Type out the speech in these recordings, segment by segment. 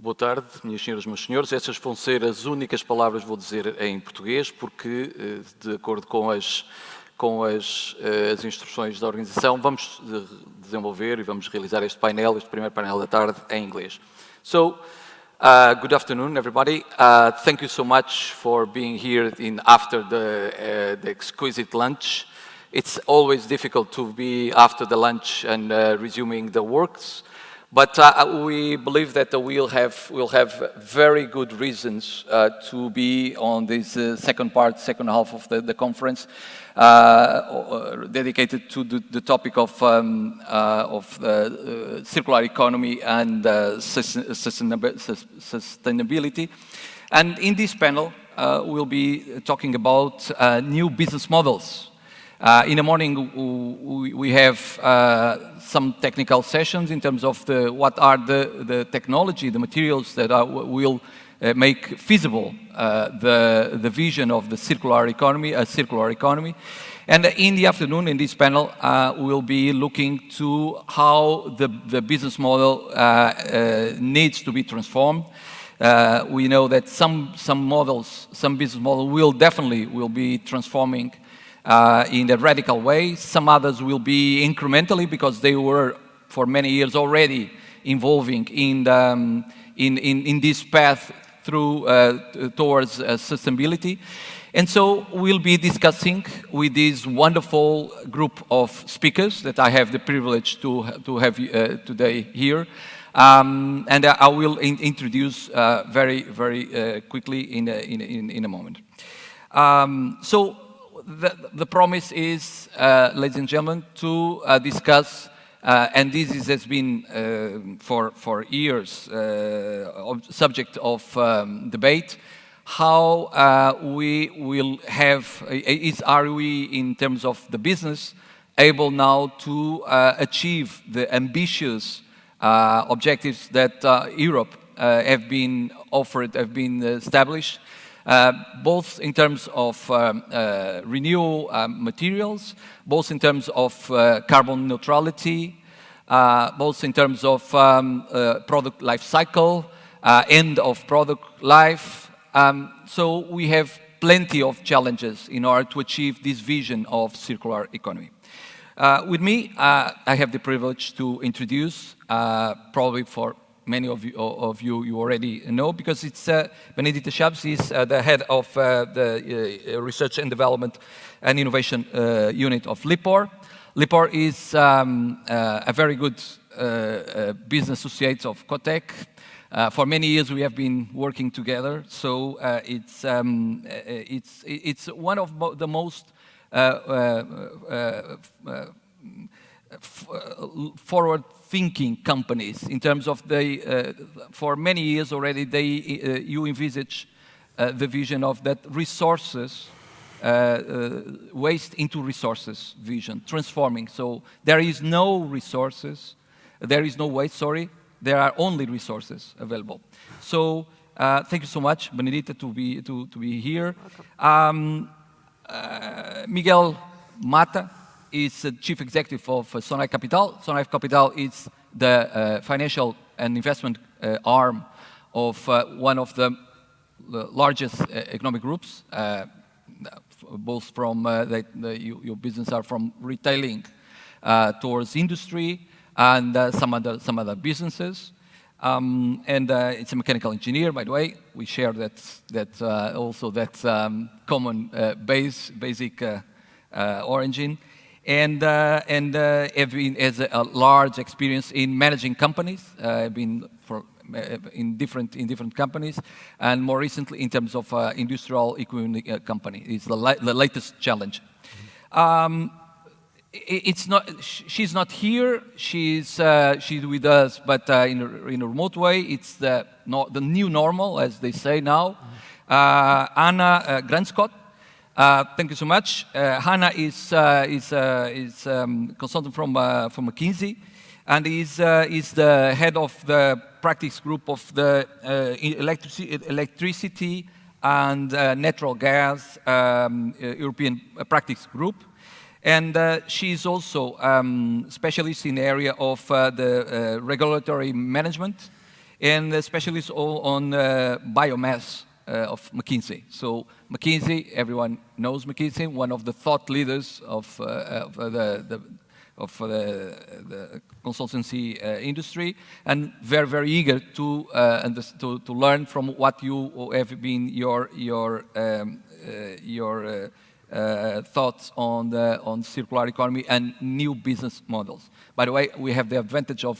Boa tarde, minhas senhoras e meus senhores. Estas vão ser as únicas palavras que vou dizer em português, porque, de acordo com as instruções da organização, vamos desenvolver e vamos realizar este primeiro painel da tarde, em inglês. So, good afternoon, everybody. Thank you so much for being here after the exquisite lunch. It's always difficult to be after the lunch and resuming the works. But we believe that we'll have very good reasons to be on this second half of the conference, dedicated to the topic of circular economy and sustainability. And in this panel, we'll be talking about new business models. In the morning, we have some technical sessions in terms of what are the technology, the materials that will make feasible the vision of the circular economy, a circular economy. And in the afternoon, in this panel, we'll be looking to how the business model needs to be transformed. We know that some business model will be transforming in a radical way. Some others will be incrementally because they were for many years already involving in this path towards sustainability. And so we'll be discussing with this wonderful group of speakers that I have the privilege to have today here. And I will introduce very quickly in a moment. So the promise is, ladies and gentlemen, to discuss, and this has been for years subject of debate, how we will have, are we in terms of the business able now to achieve the ambitious objectives that Europe have been established, both in terms of renewable materials, both in terms of carbon neutrality, both in terms of product life cycle, end of product life. So we have plenty of challenges in order to achieve this vision of circular economy. With me, I have the privilege to introduce, probably for many of you already know, because it's Benedita Chaves is the head of the Research and Development and Innovation unit of LIPOR. LIPOR is a very good business associate of COTEC. For many years we have been working together, so it's one of the most forward-thinking companies in terms of for many years already you envisage the vision of that resources, waste into resources vision, transforming. So there is no resources, there is no waste, sorry, there are only resources available. So thank you so much, Benedita, to be here. Miguel Mata is the Chief Executive of Sonae Capital. Sonae Capital is the financial and investment arm of one of the largest economic groups, both from your business are from retailing towards industry and some other businesses. And it's a mechanical engineer, by the way. We share that common basic origin. And has a large experience in managing companies, been in different companies, and more recently in terms of industrial equipment company. It's the latest challenge. She's not here. She's with us, but in a remote way. It's the new normal, as they say now. Anna Granskog. Thank you so much. Hannah is consultant from McKinsey, and is the head of the practice group of the electricity and natural gas European practice group. And she is also specialist in the area of the regulatory management and especially on biomass of McKinsey. So McKinsey, everyone knows McKinsey, one of the thought leaders of the consultancy industry, and very, very eager to learn from what you have been your thoughts on circular economy and new business models. By the way, we have the advantage of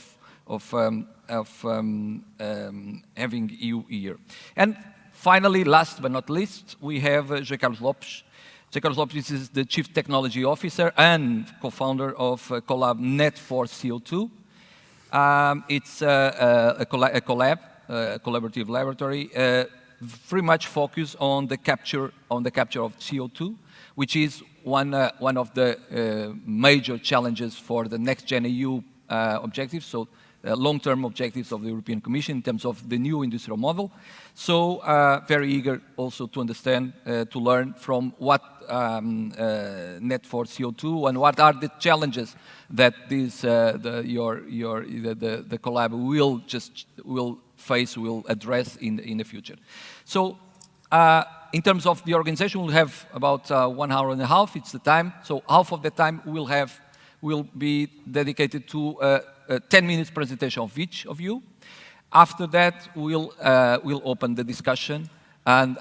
having you here. And finally, last but not least, we have José Carlos Lopes. José Carlos Lopes is the Chief Technology Officer and co-founder of Colab Net for CO2. It's a collaborative laboratory, very much focused on the capture of CO2, which is one of the major challenges for the next Gen EU objectives. So long-term objectives of the European Commission in terms of the new industrial model. So very eager also to understand, to learn from what Net for CO2 and what are the challenges that this the Colab will address in the future. So in terms of the organization, we'll have about 1 hour and a half. It's the time. So half of the time will be dedicated to a 10 minutes presentation of each of you. After that, we'll open the discussion and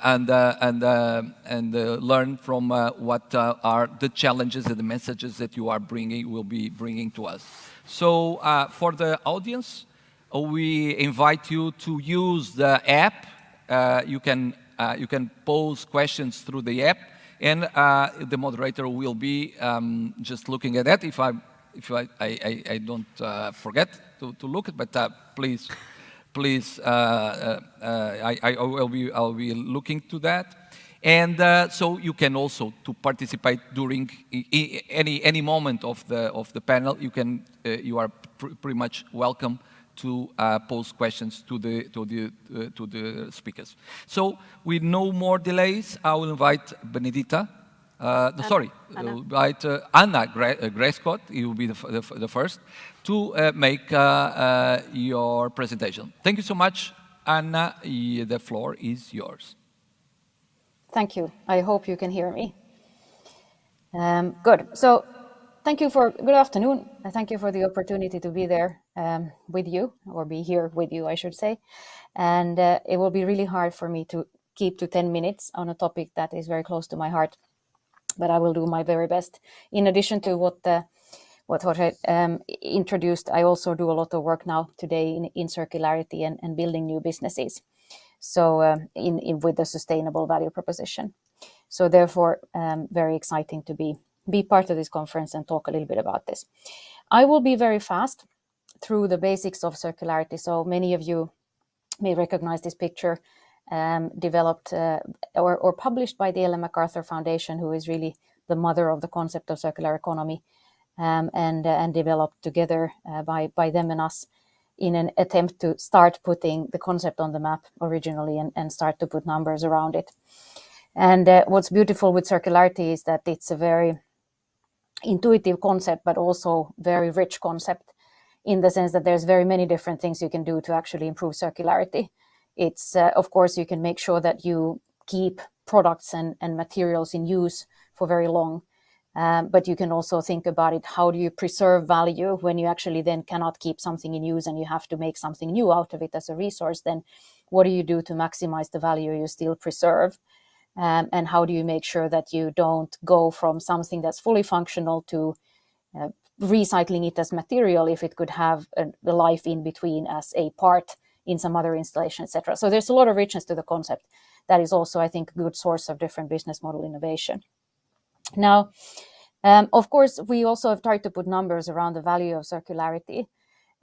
learn from what are the challenges and the messages that you will be bringing to us. So for the audience, we invite you to use the app. You can pose questions through the app, and the moderator will be just looking at that. If I don't forget to look at, but please, I'll be looking to that. And so you can also to participate during any moment of the panel. You are pretty much welcome to pose questions to the speakers. So with no more delays, I will invite Benedita. Invite Anna Granskog. You will be the first to make your presentation. Thank you so much, Anna. The floor is yours. Thank you. I hope you can hear me. Good. So good afternoon. Thank you for the opportunity to be there with you, or be here with you, I should say. And it will be really hard for me to keep to 10 minutes on a topic that is very close to my heart, but I will do my very best. In addition to what Jorge introduced, I also do a lot of work now today in circularity and building new businesses. So with the sustainable value proposition. So therefore, very exciting to be part of this conference and talk a little bit about this. I will be very fast through the basics of circularity. So many of you may recognize this picture, developed or published by the Ellen MacArthur Foundation, who is really the mother of the concept of circular economy, and developed together by them and us in an attempt to start putting the concept on the map originally and start to put numbers around it. And what's beautiful with circularity is that it's a very intuitive concept, but also very rich concept, in the sense that there's very many different things you can do to actually improve circularity. It's, of course, you can make sure that you keep products and materials in use for very long. But you can also think about it, how do you preserve value when you actually then cannot keep something in use and you have to make something new out of it as a resource? Then what do you do to maximize the value you still preserve? And how do you make sure that you don't go from something that's fully functional to recycling it as material if it could have a life in between as a part in some other installation, etc. So there's a lot of richness to the concept. That is also, I think, a good source of different business model innovation. Now, of course, we also have tried to put numbers around the value of circularity.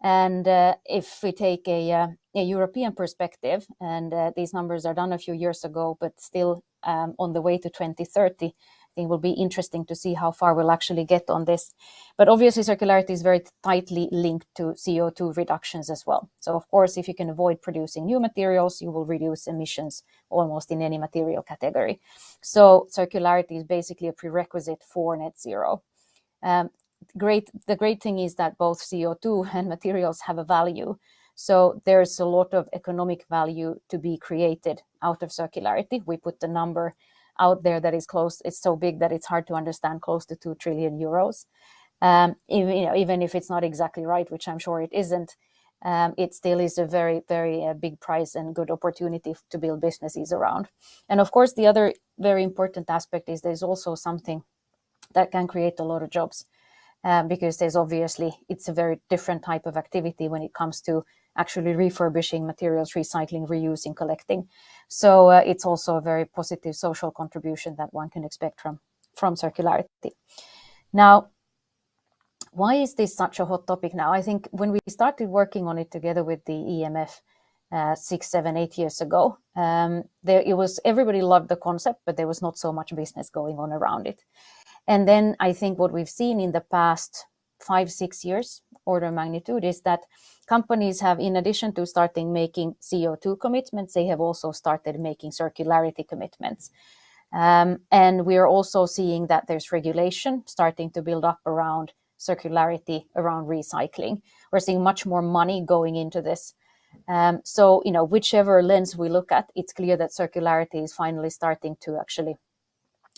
And if we take a European perspective, and these numbers are done a few years ago, but still on the way to 2030, I think it will be interesting to see how far we'll actually get on this. But obviously, circularity is very tightly linked to CO2 reductions as well. So, of course, if you can avoid producing new materials, you will reduce emissions almost in any material category. So circularity is basically a prerequisite for net zero. The great thing is that both CO2 and materials have a value. So there's a lot of economic value to be created out of circularity. We put the number out there that is close. It's so big that it's hard to understand, close to 2 trillion euros. Even if it's not exactly right, which I'm sure it isn't, it still is a very, very big prize and good opportunity to build businesses around. And of course, the other very important aspect is there's also something that can create a lot of jobs, because it's a very different type of activity when it comes to actually refurbishing materials, recycling, reusing, collecting. So it's also a very positive social contribution that one can expect from circularity. Now, why is this such a hot topic now? I think when we started working on it together with the EMF 6, 7, 8 years ago, everybody loved the concept, but there was not so much business going on around it. And then I think what we've seen in the past 5, 6 years, order of magnitude, is that companies have, in addition to starting making CO2 commitments, they have also started making circularity commitments. And we are also seeing that there's regulation starting to build up around circularity, around recycling. We're seeing much more money going into this. So, whichever lens we look at, it's clear that circularity is finally starting to actually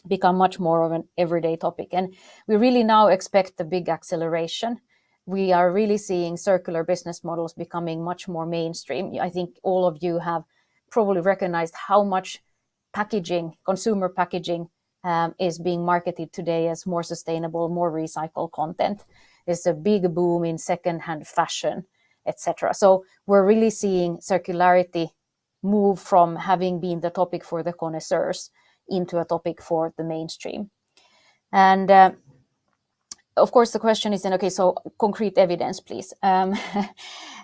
become much more of an everyday topic. And we really now expect a big acceleration. We are really seeing circular business models becoming much more mainstream. I think all of you have probably recognized how much packaging, consumer packaging, is being marketed today as more sustainable, more recycled content. There's a big boom in secondhand fashion, etc. So we're really seeing circularity move from having been the topic for the connoisseurs into a topic for the mainstream. And of course, the question is then, okay, so concrete evidence, please. And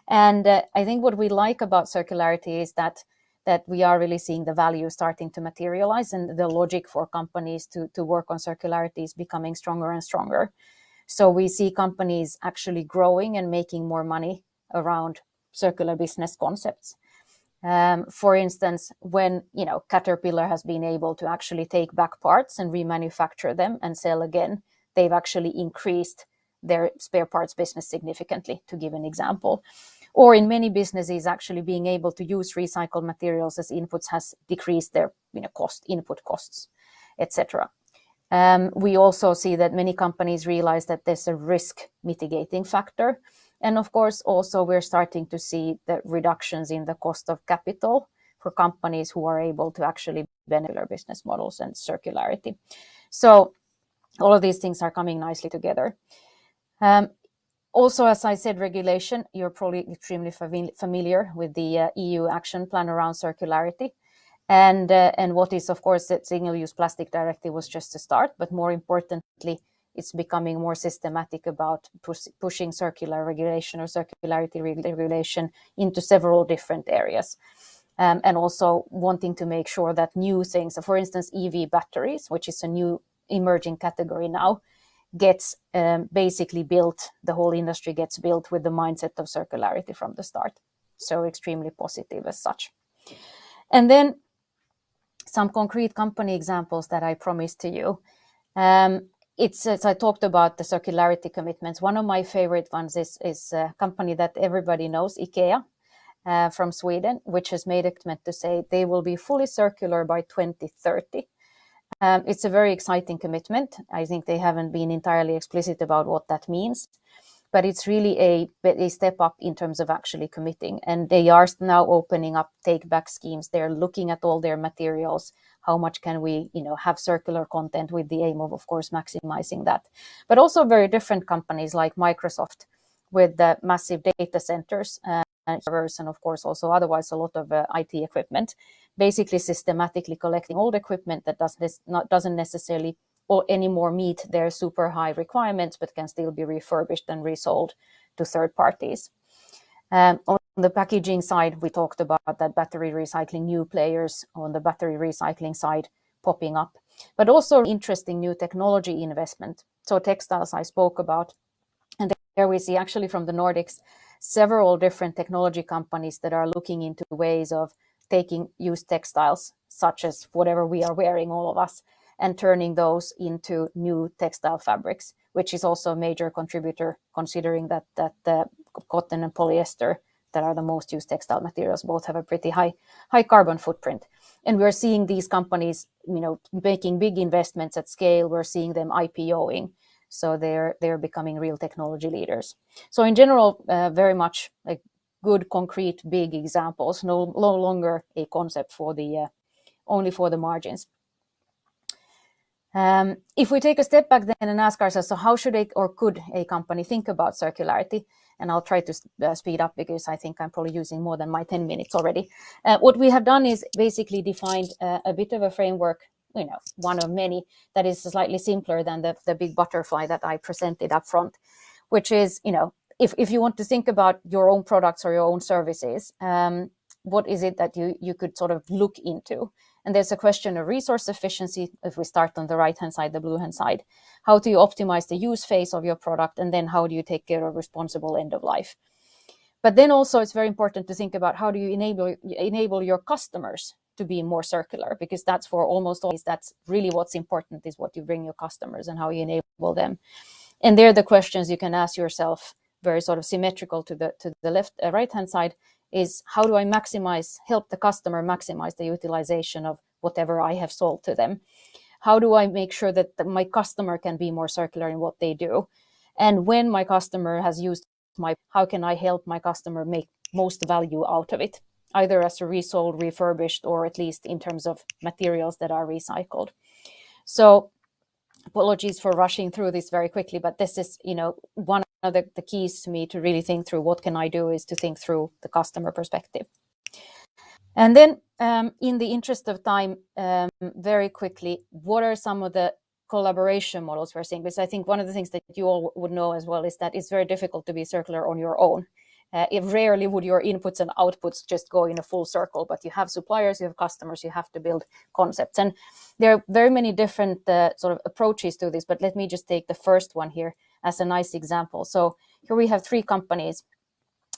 I think what we like about circularity is that we are really seeing the value starting to materialize, and the logic for companies to work on circularity is becoming stronger and stronger. So we see companies actually growing and making more money around circular business concepts. For instance, when Caterpillar has been able to actually take back parts and remanufacture them and sell again, they've actually increased their spare parts business significantly, to give an example. Or in many businesses, actually being able to use recycled materials as inputs has decreased their input costs, etc. We also see that many companies realize that there's a risk mitigating factor. And of course, also we're starting to see the reductions in the cost of capital for companies who are able to actually benefit their business models and circularity. So all of these things are coming nicely together. Also, as I said, regulation, you're probably extremely familiar with the EU action plan around circularity. And what is, of course, the single-use plastic directive was just a start, but more importantly, it's becoming more systematic about pushing circular regulation or circularity regulation into several different areas. And also wanting to make sure that new things, so for instance, EV batteries, which is a new emerging category now, gets basically built, the whole industry gets built with the mindset of circularity from the start. So extremely positive as such. And then some concrete company examples that I promised to you. As I talked about the circularity commitments, one of my favorite ones is a company that everybody knows, IKEA, from Sweden, which has made a commitment to say they will be fully circular by 2030. It's a very exciting commitment. I think they haven't been entirely explicit about what that means, but it's really a step up in terms of actually committing. And they are now opening up take-back schemes. They're looking at all their materials. How much can we, have circular content, with the aim of course, maximizing that. But also very different companies like Microsoft with the massive data centers and servers, and of course also otherwise a lot of IT equipment, basically systematically collecting old equipment that doesn't necessarily or anymore meet their super high requirements, but can still be refurbished and resold to third parties. On the packaging side, we talked about that battery recycling, new players on the battery recycling side popping up, but also interesting new technology investment. So textiles I spoke about, and there we see actually from the Nordics, several different technology companies that are looking into ways of taking used textiles, such as whatever we are wearing, all of us, and turning those into new textile fabrics, which is also a major contributor, considering that the cotton and polyester that are the most used textile materials both have a pretty high carbon footprint. And we're seeing these companies, making big investments at scale. We're seeing them IPOing. So they're becoming real technology leaders. So in general, very much like good, concrete, big examples, no longer a concept for only for the margins. If we take a step back then and ask ourselves, so how should could a company think about circularity? And I'll try to speed up because I think I'm probably using more than my 10 minutes already. What we have done is basically defined a bit of a framework, one of many, that is slightly simpler than the big butterfly that I presented up front, which is, if you want to think about your own products or your own services, what is it that you could sort of look into? And there's a question of resource efficiency. If we start on the right-hand side, the blue-hand side, how do you optimize the use phase of your product? And then how do you take care of responsible end of life? But then also it's very important to think about how do you enable your customers to be more circular, because that's for almost always, that's really what's important, is what you bring your customers and how you enable them. And they're the questions you can ask yourself, very sort of symmetrical to the left, right-hand side, is how do I help the customer maximize the utilization of whatever I have sold to them? How do I make sure that my customer can be more circular in what they do? And when my customer has used how can I help my customer make most value out of it, either as a resold, refurbished, or at least in terms of materials that are recycled? So apologies for rushing through this very quickly, but this is, one of the keys to me to really think through what can I do is to think through the customer perspective. And then in the interest of time, very quickly, what are some of the collaboration models we're seeing? Because I think one of the things that you all would know as well is that it's very difficult to be circular on your own. Rarely would your inputs and outputs just go in a full circle, but you have suppliers, you have customers, you have to build concepts. And there are very many different sort of approaches to this, but let me just take the first one here as a nice example. So here we have 3 companies.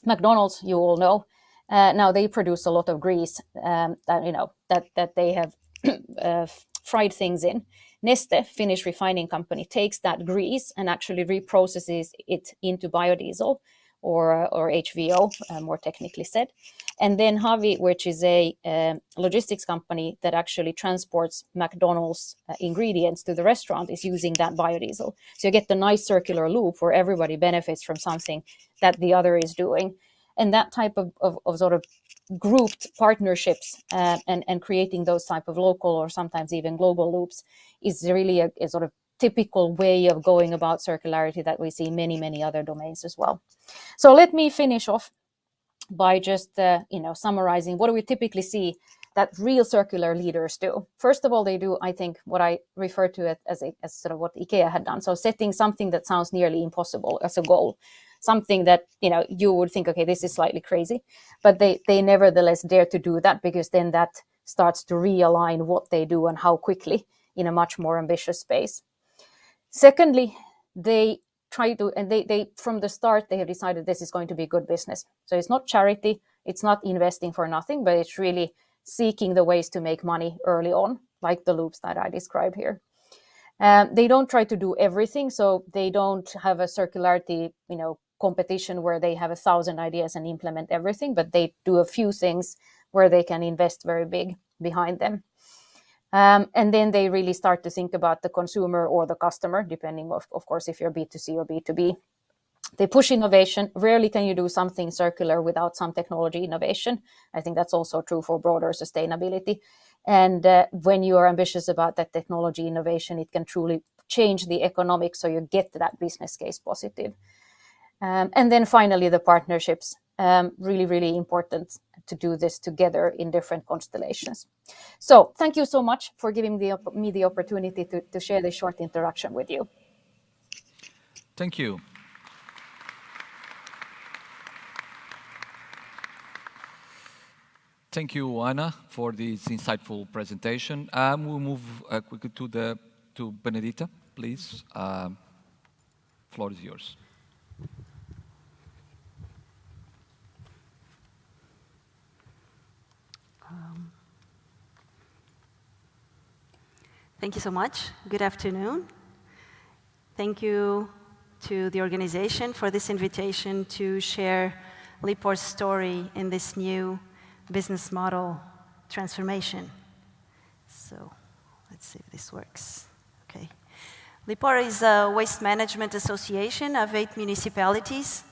McDonald's, you all know, now they produce a lot of grease that they have fried things in. Neste, Finnish refining company, takes that grease and actually reprocesses it into biodiesel, or HVO, more technically said. And then Havi, which is a logistics company that actually transports McDonald's ingredients to the restaurant, is using that biodiesel. So you get the nice circular loop where everybody benefits from something that the other is doing. And that type of sort of grouped partnerships and creating those type of local or sometimes even global loops is really a sort of typical way of going about circularity that we see in many other domains as well. So let me finish off by just summarizing what do we typically see that real circular leaders do. First of all, they do, I think, what I refer to as sort of what IKEA had done. So setting something that sounds nearly impossible as a goal, something that you would think, okay, this is slightly crazy, but they nevertheless dare to do that, because then that starts to realign what they do and how quickly in a much more ambitious space. Secondly, they try to, and they from the start, they have decided this is going to be good business. So it's not charity, it's not investing for nothing, but it's really seeking the ways to make money early on, like the loops that I described here. They don't try to do everything, so they don't have a circularity, competition where they have 1,000 ideas and implement everything, but they do a few things where they can invest very big behind them. And then they really start to think about the consumer or the customer, depending, of course, if you're B2C or B2B. They push innovation. Rarely can you do something circular without some technology innovation. I think that's also true for broader sustainability. And when you are ambitious about that technology innovation, it can truly change the economics, so you get that business case positive. And then finally, the partnerships. Really important to do this together in different constellations. So thank you so much for giving me the opportunity to share this short introduction with you. Thank you. Thank you, Anna, for this insightful presentation. We'll move quickly to Benedita, please. Floor is yours. Thank you so much. Good afternoon. Thank you to the organization for this invitation to share LIPOR's story in this new business model transformation. So let's see if this works. Okay. LIPOR is a waste management association of 8 municipalities,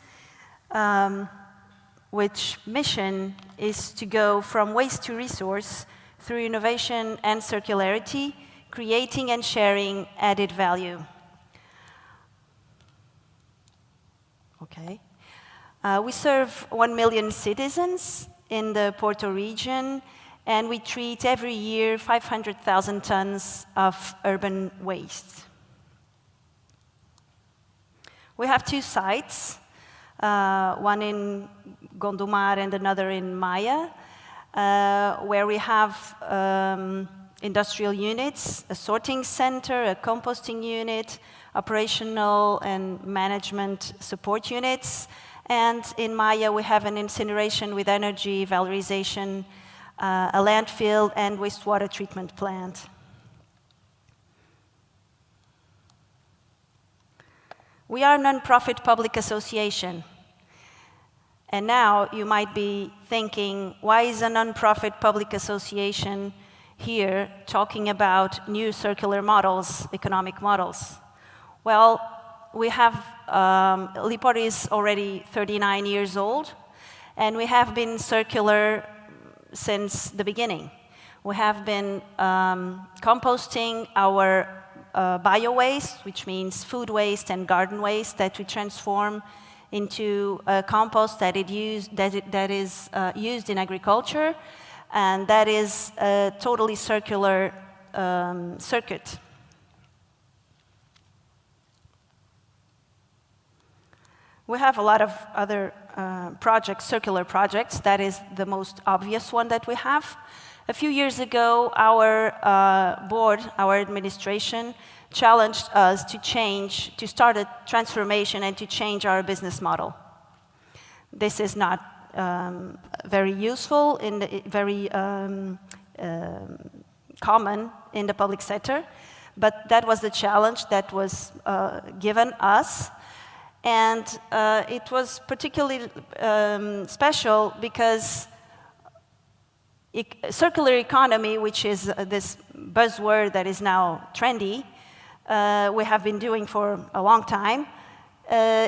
which mission is to go from waste to resource through innovation and circularity, creating and sharing added value. Okay. We serve 1 million citizens in the Porto region, and we treat every year 500,000 tons of urban waste. We have 2 sites, one in Gondomar and another in Maia, where we have industrial units, a sorting center, a composting unit, operational and management support units, and in Maia we have an incineration with energy valorization, a landfill and wastewater treatment plant. We are a non-profit public association. And now you might be thinking, why is a non-profit public association here talking about new circular models, economic models? Well, we have, LIPOR is already 39 years old, and we have been circular since the beginning. We have been composting our bio-waste, which means food waste and garden waste that we transform into a compost that is used in agriculture, and that is a totally circular circuit. We have a lot of other projects, circular projects. That is the most obvious one that we have. A few years ago, our board, our administration, challenged us to start a transformation and to change our business model. This is not very useful, very common in the public sector, but that was the challenge that was given us. And it was particularly special because circular economy, which is this buzzword that is now trendy, we have been doing for a long time,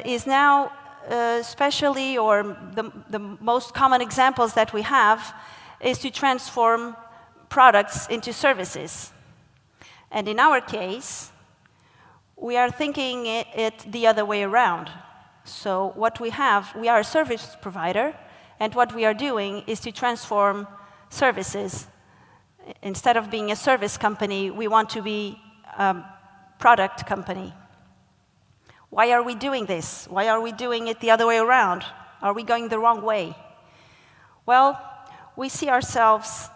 is now especially, or the most common examples that we have, is to transform products into services. And in our case, we are thinking it the other way around. So what we have, we are a service provider, and what we are doing is to transform services. Instead of being a service company, we want to be a product company. Why are we doing this? Why are we doing it the other way around? Are we going the wrong way? Well, we see ourselves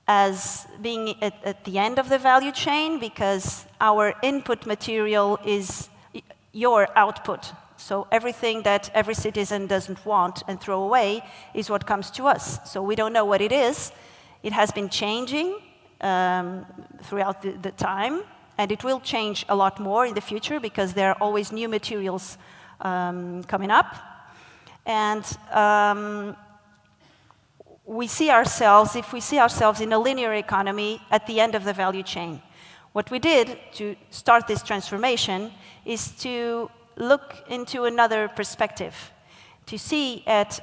as being at the end of the value chain because our input material is your output. So everything that every citizen doesn't want and throw away is what comes to us. So we don't know what it is. It has been changing throughout the time, and it will change a lot more in the future because there are always new materials coming up. And we see ourselves, if we see ourselves in a linear economy, at the end of the value chain. What we did to start this transformation is to look into another perspective, to see at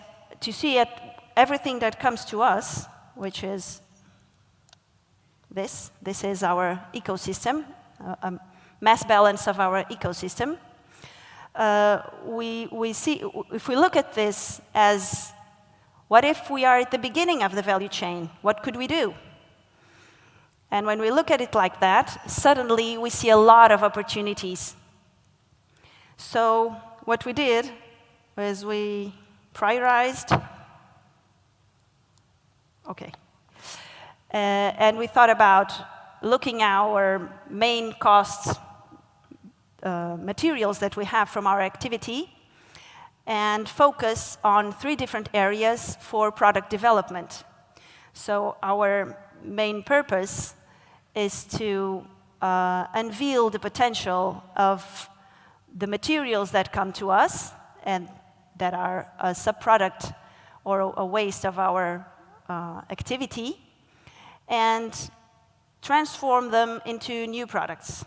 everything that comes to us, which is this. This is our ecosystem, a mass balance of our ecosystem. We see, if we look at this as, what if we are at the beginning of the value chain? What could we do? And when we look at it like that, suddenly we see a lot of opportunities. So what we did was we prioritized, and we thought about looking at our main costs, materials that we have from our activity, and focus on 3 different areas for product development. So our main purpose is to unveil the potential of the materials that come to us, and that are a subproduct or a waste of our activity, and transform them into new products,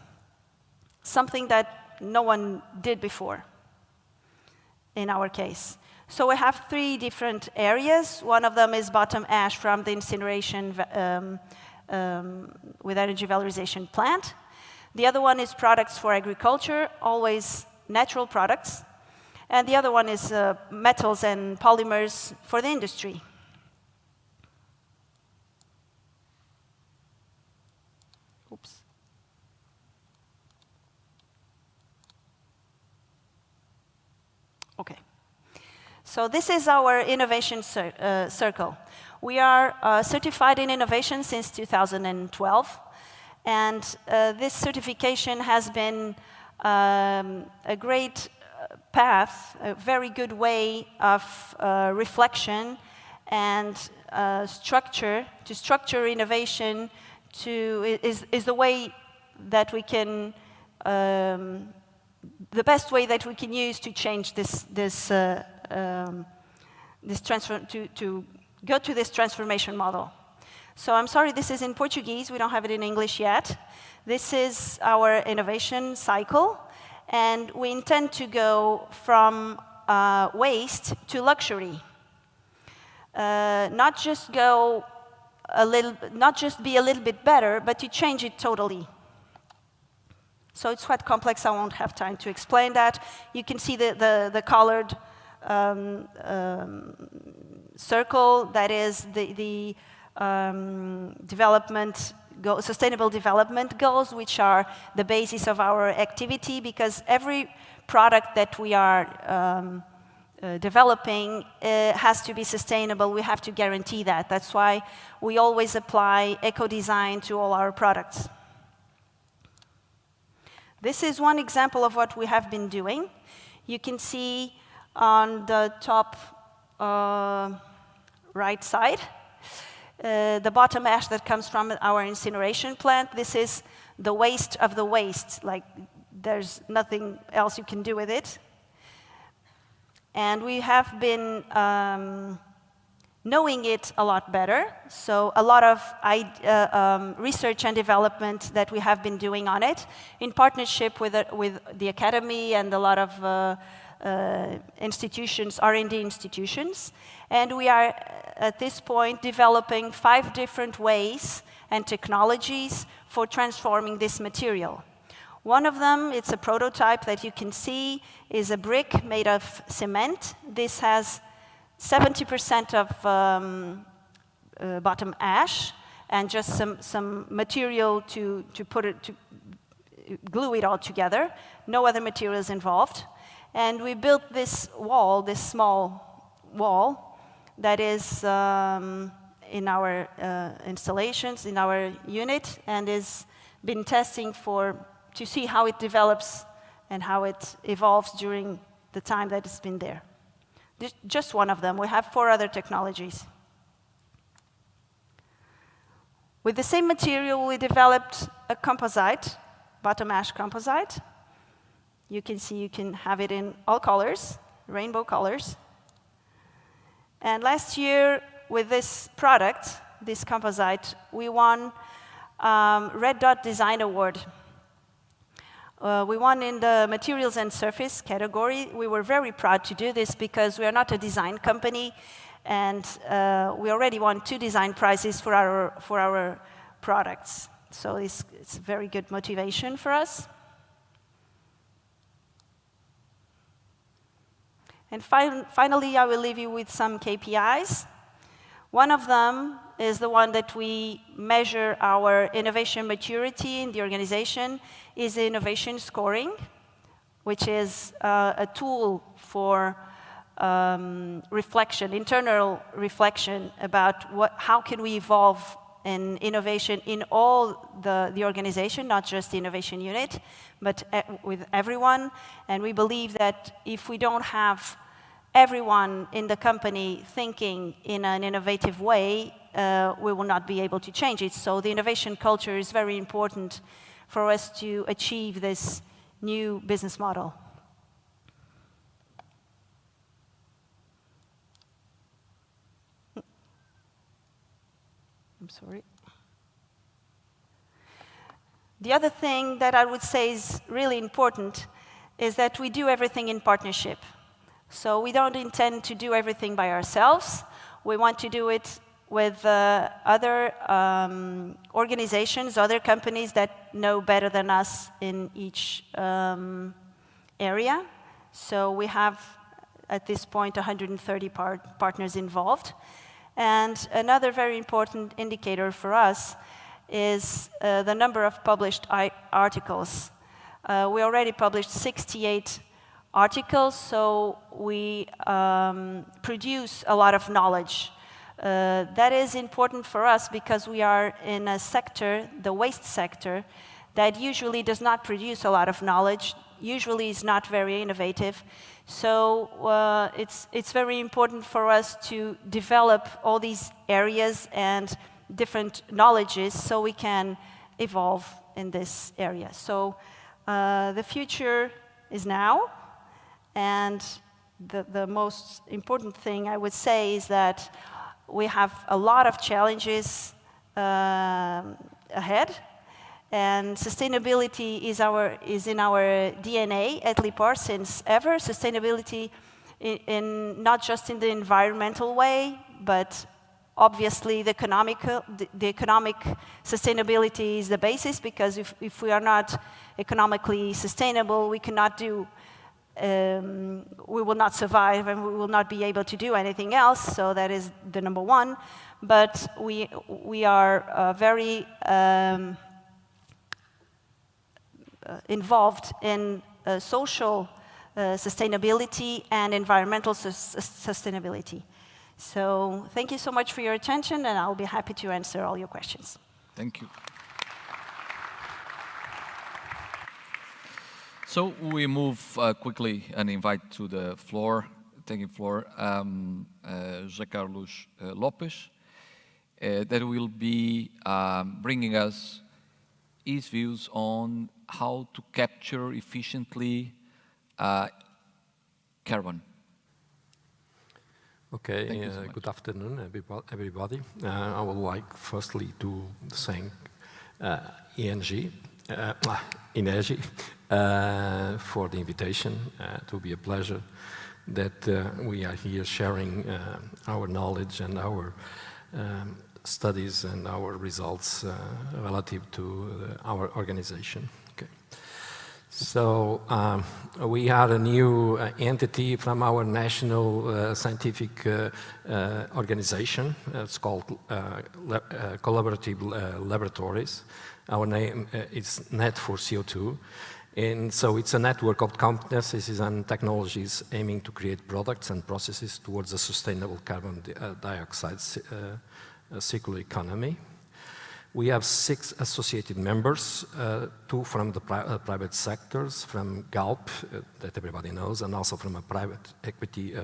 something that no one did before, in our case. So we have 3 different areas. One of them is bottom ash from the incineration with energy valorization plant. The other one is products for agriculture, always natural products. And the other one is metals and polymers for the industry. Oops. Okay. So this is our innovation circle. We are certified in innovation since 2012. And this certification has been a great path, a very good way of reflection and structure, to structure innovation, is the way that we can, the best way that we can use to change this transfer, to go to this transformation model. So I'm sorry, this is in Portuguese, we don't have it in English yet. This is our innovation cycle, and we intend to go from waste to luxury. Not just go not just be a little bit better, but to change it totally. So it's quite complex, I won't have time to explain that. You can see the colored circle, that is the sustainable development goals, which are the basis of our activity, because every product that we are developing has to be sustainable. We have to guarantee that. That's why we always apply eco-design to all our products. This is one example of what we have been doing. You can see on the top right side, the bottom ash that comes from our incineration plant. This is the waste of the waste, like there's nothing else you can do with it. And we have been knowing it a lot better, so a lot of research and development that we have been doing on it, in partnership with the academy and a lot of institutions, R&D institutions. And we are, at this point, developing 5 different ways and technologies for transforming this material. One of them, it's a prototype that you can see, is a brick made of cement. This has 70% of bottom ash and just some material to glue it all together. No other materials involved. And we built this wall, this small wall, that is in our installations, in our unit, and is been testing to see how it develops and how it evolves during the time that it's been there. This, just one of them. We have 4 other technologies. With the same material, we developed a composite, bottom ash composite. You can see you can have it in all colors, rainbow colors. And last year, with this product, this composite, we won Red Dot Design Award. We won in the materials and surface category. We were very proud to do this because we are not a design company, and we already won 2 design prizes for our products. So it's very good motivation for us. And finally, I will leave you with some KPIs. One of them is the one that we measure our innovation maturity in the organization, is the innovation scoring, which is a tool for reflection, internal reflection about how can we evolve in innovation in all the organization, not just the innovation unit, but with everyone. And we believe that if we don't have everyone in the company thinking in an innovative way, we will not be able to change it. So the innovation culture is very important for us to achieve this new business model. sorry. The other thing that I would say is really important is that we do everything in partnership. So we don't intend to do everything by ourselves. We want to do it with other organizations, other companies that know better than us in each area. So we have, at this point, 130 partners involved. And another very important indicator for us is the number of published articles. We already published 68 articles, so we produce a lot of knowledge. That is important for us because we are in a sector, the waste sector, that usually does not produce a lot of knowledge, usually is not very innovative. So it's very important for us to develop all these areas and different knowledges so we can evolve in this area. So the future is now, and the most important thing I would say is that we have a lot of challenges ahead, and sustainability is in our DNA at LIPOR since ever. Sustainability not just in the environmental way, but obviously the economic sustainability is the basis, because if we are not economically sustainable, we cannot do, we will not survive and we will not be able to do anything else. So that is the number one. But we are very involved in social sustainability and environmental sustainability. So thank you so much for your attention, and I'll be happy to answer all your questions. Thank you. So we move quickly and invite to the floor, taking floor, José Carlos Lopes, that will be bringing us his views on how to capture efficiently carbon. Okay, good afternoon, everybody. I would like firstly to thank INEGI for the invitation. It will be a pleasure that we are here sharing our knowledge and our studies and our results relative to our organization. Okay. So we are a new entity from our national scientific organization. It's called Collaborative Laboratories. Our name is NET for CO2. And so it's a network of competencies and technologies aiming to create products and processes towards a sustainable carbon dioxide circular economy. We have 6 associated members, 2 from the private sectors, from Galp, that everybody knows, and also from a private equity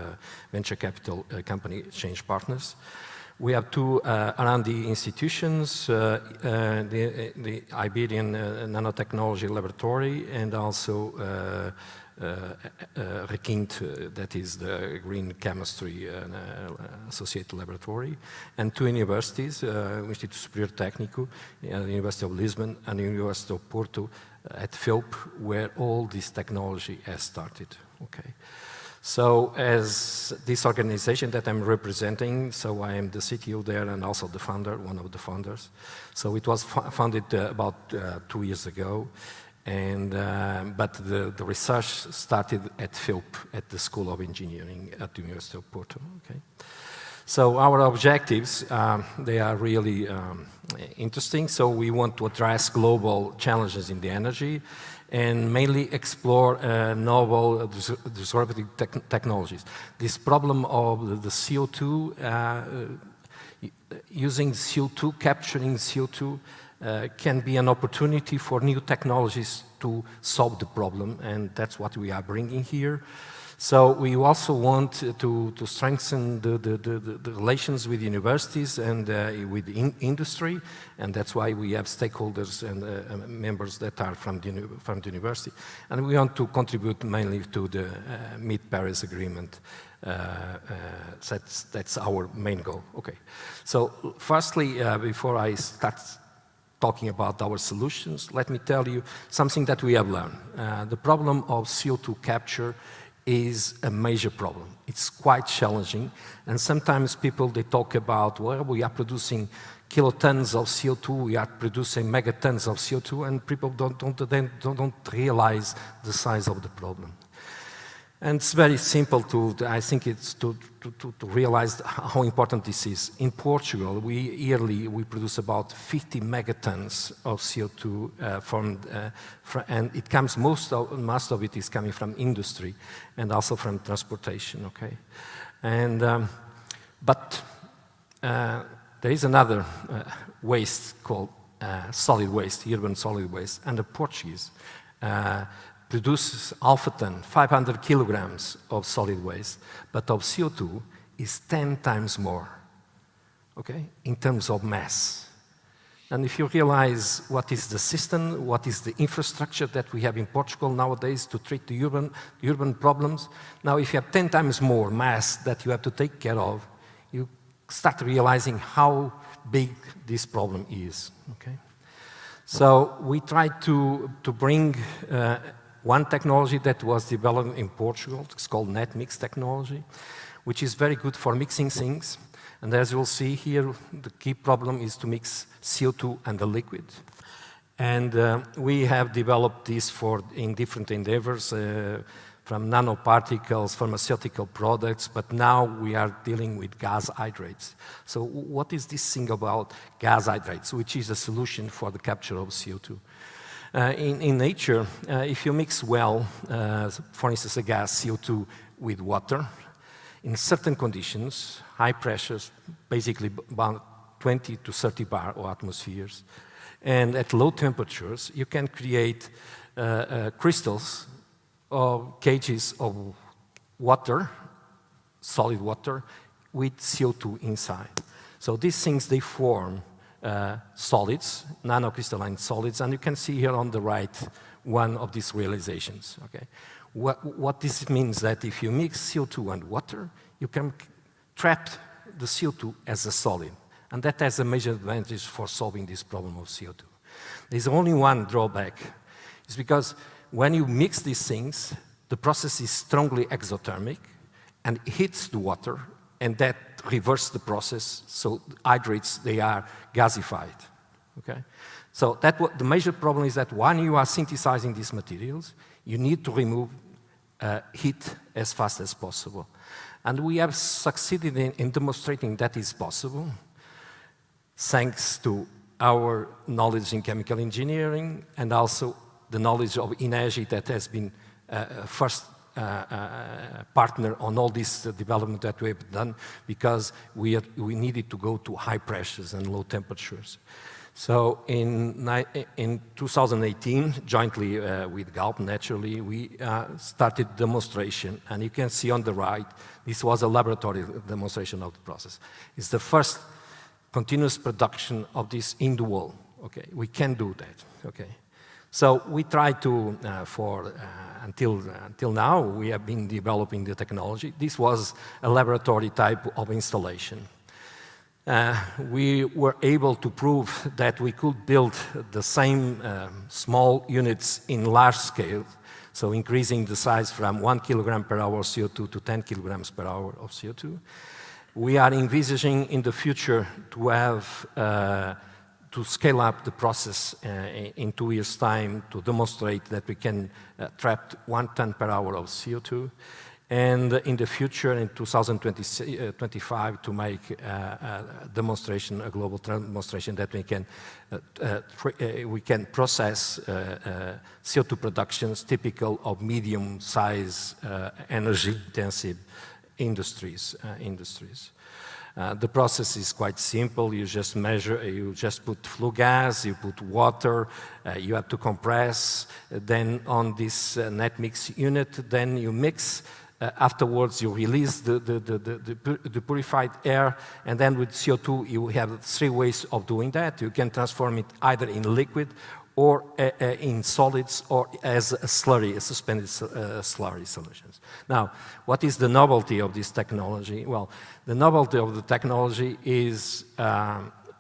venture capital company, Change Partners. We have 2 R&D institutions, the Iberian Nanotechnology Laboratory, and also Requinte, that is the Green Chemistry Associated Laboratory, and 2 universities, Instituto Superior Técnico, the University of Lisbon, and the University of Porto at FILP, where all this technology has started. Okay. So as this organization that I'm representing, so I am the CTO there and also the founder, one of the founders. So it was founded about 2 years ago. And, but the research started at FILP, at the School of Engineering at the University of Porto. Okay. So our objectives, they are really interesting. So we want to address global challenges in the energy and mainly explore novel disruptive technologies. This problem of the CO2, using CO2, capturing CO2, can be an opportunity for new technologies to solve the problem, and that's what we are bringing here. So we also want to strengthen the relations with universities and with industry, and that's why we have stakeholders and members that are from the university. And we want to contribute mainly to the Mid-Paris Agreement That's our main goal. Okay. So firstly, before I start talking about our solutions, let me tell you something that we have learned. The problem of CO2 capture is a major problem. It's quite challenging, and sometimes people, they talk about, well, we are producing kilotons of CO2, we are producing megatons of CO2, and people don't realize the size of the problem. And it's very simple I think it's to realize how important this is. In Portugal, yearly we produce about 50 megatons of CO2 and it comes, most of it is coming from industry and also from transportation, okay? And, but there is another waste called solid waste, urban solid waste, and the Portuguese produces half a ton, 500 kilograms of solid waste, but of CO2 is 10 times more, okay, in terms of mass. And if you realize what is the system, what is the infrastructure that we have in Portugal nowadays to treat the urban problems, now if you have 10 times more mass that you have to take care of, you start realizing how big this problem is, okay? So we tried to bring one technology that was developed in Portugal. It's called net mix technology, which is very good for mixing things. And as you'll see here, the key problem is to mix CO2 and the liquid. And we have developed this in different endeavors, from nanoparticles, pharmaceutical products, but now we are dealing with gas hydrates. So what is this thing about gas hydrates, which is a solution for the capture of CO2? In nature, if you mix well, for instance, a gas, CO2, with water, in certain conditions, high pressures, basically about 20 to 30 bar or atmospheres, and at low temperatures, you can create crystals or cages of water, solid water, with CO2 inside. So these things, they form solids, nanocrystalline solids, and you can see here on the right one of these realizations. Okay, what this means that if you mix CO2 and water, you can trap the CO2 as a solid, and that has a major advantage for solving this problem of CO2. There's only one drawback. It's because when you mix these things, the process is strongly exothermic and hits the water, and that reverses the process, so hydrates, they are gasified, okay? So the major problem is that when you are synthesizing these materials, you need to remove heat as fast as possible. And we have succeeded in demonstrating that is possible, thanks to our knowledge in chemical engineering and also the knowledge of INEGI that has been first partner on all this development that we have done, because we needed to go to high pressures and low temperatures. So in 2018, jointly with Galp, naturally, we started demonstration, and you can see on the right, this was a laboratory demonstration of the process. It's the first continuous production of this in the world. Okay, we can do that. Okay. So we try to, until now, we have been developing the technology. This was a laboratory type of installation. We were able to prove that we could build the same small units in large scale, so increasing the size from 1 kilogram per hour of CO2 to 10 kilograms per hour of CO2. We are envisaging in the future to have to scale up the process in 2 years' time to demonstrate that we can trap 1 ton per hour of CO2. And in the future, in 2025, to make a demonstration, a global demonstration that we can process CO2 productions typical of medium-size, energy-intensive industries. The process is quite simple. You just measure, you just put flue gas, you put water, you have to compress. Then on this net mix unit, then you mix. Afterwards, you release the purified air, and then with CO2, you have 3 ways of doing that. You can transform it either in liquid or in solids, or as a slurry, a suspended slurry solutions. Now, what is the novelty of this technology? Well, the novelty of the technology is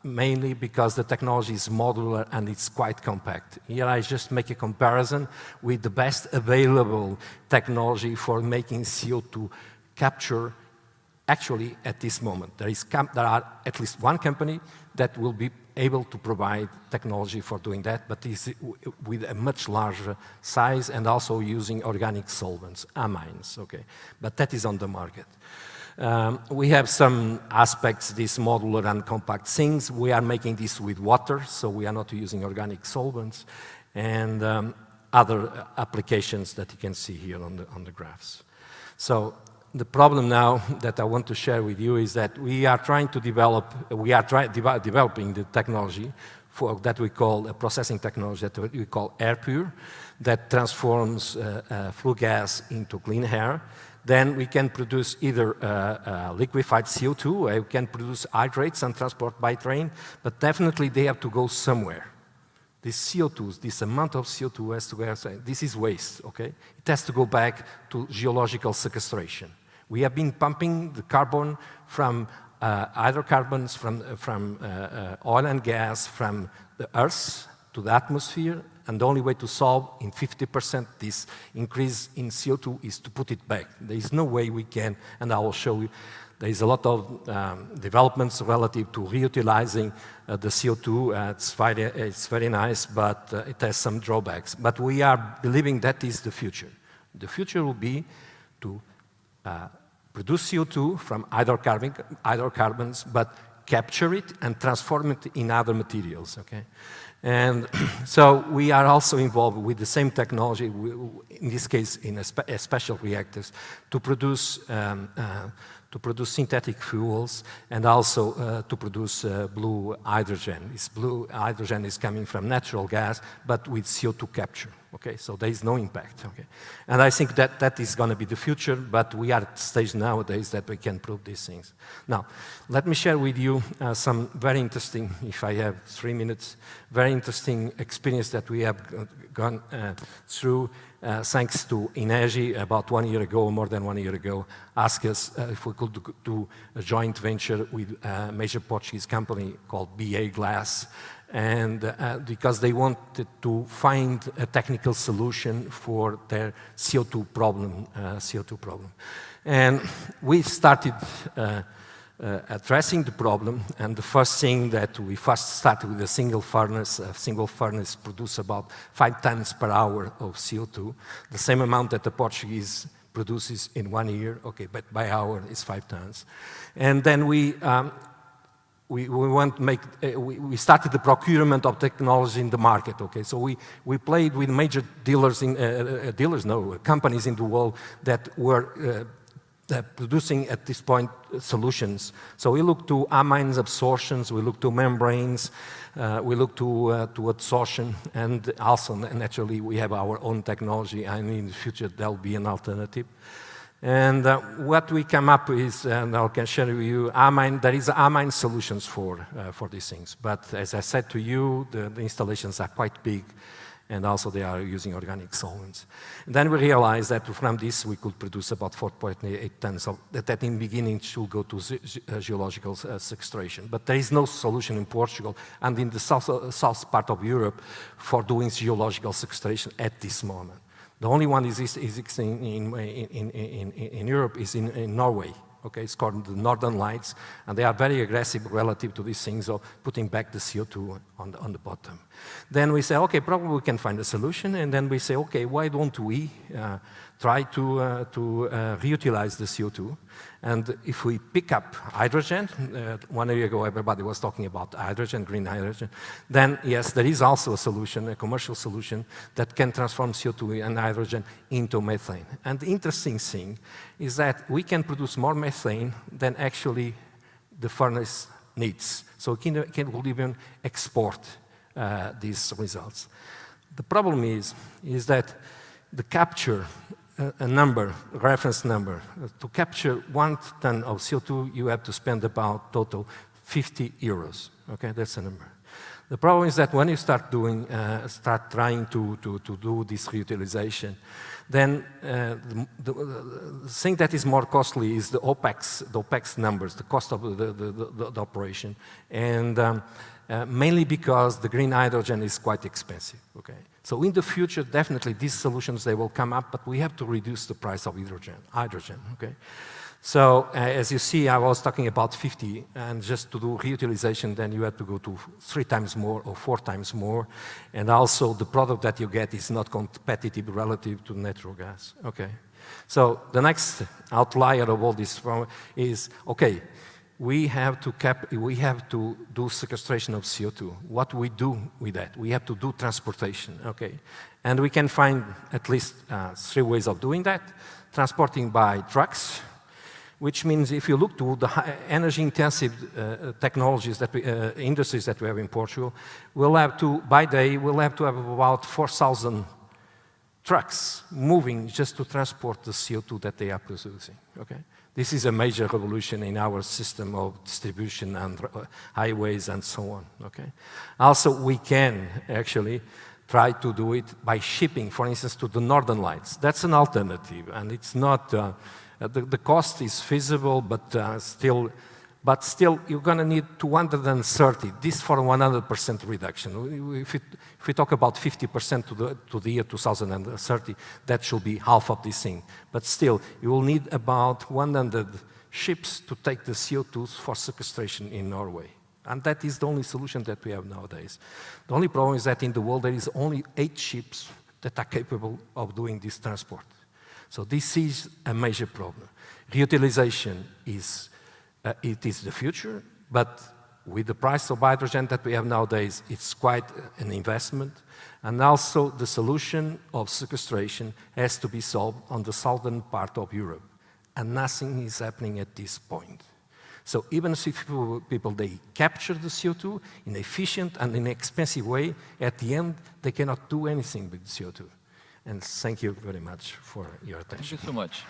mainly because the technology is modular and it's quite compact. Here I just make a comparison with the best available technology for making CO2 capture. Actually, at this moment, there are at least one company that will be able to provide technology for doing that, but is with a much larger size and also using organic solvents, amines, okay? But that is on the market. We have some aspects, these modular and compact things. We are making this with water, so we are not using organic solvents, and other applications that you can see here on the graphs. So the problem now that I want to share with you is that we are trying to developing the technology that we call a processing technology that we call air pure, that transforms flue gas into clean air. Then we can produce either liquefied CO2, we can produce hydrates and transport by train, but definitely they have to go somewhere. These CO2s, this amount of CO2 has to go outside. This is waste, okay? It has to go back to geological sequestration. We have been pumping the carbon from hydrocarbons, from oil and gas, from the Earth to the atmosphere, and the only way to solve in 50% this increase in CO2 is to put it back. There is no way we can, and I will show you, there is a lot of developments relative to reutilizing the CO2. It's very nice, but it has some drawbacks. But we are believing that is the future. The future will be to produce CO2 from hydrocarbons, but capture it and transform it in other materials, okay? And so we are also involved with the same technology, in this case in special reactors, to produce synthetic fuels and also to produce blue hydrogen. This blue hydrogen is coming from natural gas, but with CO2 capture. Okay, so there is no impact. Okay, and I think that is going to be the future, but we are at the stage nowadays that we can prove these things. Now, let me share with you some very interesting, if I have 3 minutes, very interesting experience that we have gone through thanks to INEGI about 1 year ago, more than 1 year ago, asked us if we could do a joint venture with a major Portuguese company called BA Glass, and because they wanted to find a technical solution for their CO2 problem. And we started addressing the problem, and the first thing that we first started with a single furnace. A single furnace produces about 5 tons per hour of CO2, the same amount that the Portuguese produces in 1 year, okay, but by hour it's 5 tons. And then we started the procurement of technology in the market, okay? So we played with major dealers, companies in the world that were producing at this point solutions. So we look to amines absorptions, we look to membranes, we look to adsorption, and also naturally we have our own technology, and in the future there will be an alternative. And what we come up with, and I can share with you, there is amine solutions for these things. But as I said to you, the installations are quite big, and also they are using organic solvents. And then we realized that from this we could produce about 4.8 tons of that in the beginning should go to geological sequestration. But there is no solution in Portugal and in the south part of Europe for doing geological sequestration at this moment. The only one existing in Europe is in Norway. Okay, it's called the Northern Lights, and they are very aggressive relative to these things of putting back the CO2 on the bottom. Then we say, okay, probably we can find a solution, and then we say, okay, why don't we try to reutilize the CO2? And if we pick up hydrogen, 1 year ago everybody was talking about hydrogen, green hydrogen, then yes, there is also a solution, a commercial solution that can transform CO2 and hydrogen into methane. And the interesting thing is that we can produce more methane than actually the furnace needs. So we can even export these results. The problem is that the capture, a reference number, to capture 1 ton of CO2, you have to spend about total 50 euros. Okay, that's the number. The problem is that when you start trying to do this reutilization, then the thing that is more costly is the OPEX numbers, the cost of the operation, and mainly because the green hydrogen is quite expensive. Okay, so in the future, definitely these solutions they will come up, but we have to reduce the price of hydrogen. Okay. So, as you see, I was talking about 50, and just to do reutilization, then you have to go to 3 times more or 4 times more, and also the product that you get is not competitive relative to natural gas. Okay, so the next outlier of all this is, okay, we have to do sequestration of CO2. What do we do with that? We have to do transportation, okay? And we can find at least 3 ways of doing that. Transporting by trucks, which means if you look to the energy-intensive technologies that industries that we have in Portugal, we'll have to have about 4,000 trucks moving just to transport the CO2 that they are producing. Okay, this is a major revolution in our system of distribution and highways and so on. Okay, also we can actually try to do it by shipping, for instance, to the Northern Lights. That's an alternative, and it's not. The cost is feasible, but still, you're going to need 230. This for 100% reduction. If we talk about 50% to the year 2030, that should be half of this thing. But still, you will need about 100 ships to take the CO2s for sequestration in Norway. And that is the only solution that we have nowadays. The only problem is that in the world there is only 8 ships that are capable of doing this transport. So this is a major problem. Reutilization is the future, but with the price of hydrogen that we have nowadays, it's quite an investment. And also the solution of sequestration has to be solved on the southern part of Europe. And nothing is happening at this point. So even if people they capture the CO2 in an efficient and inexpensive way, at the end, they cannot do anything with the CO2. And thank you very much for your attention. Thank you so much.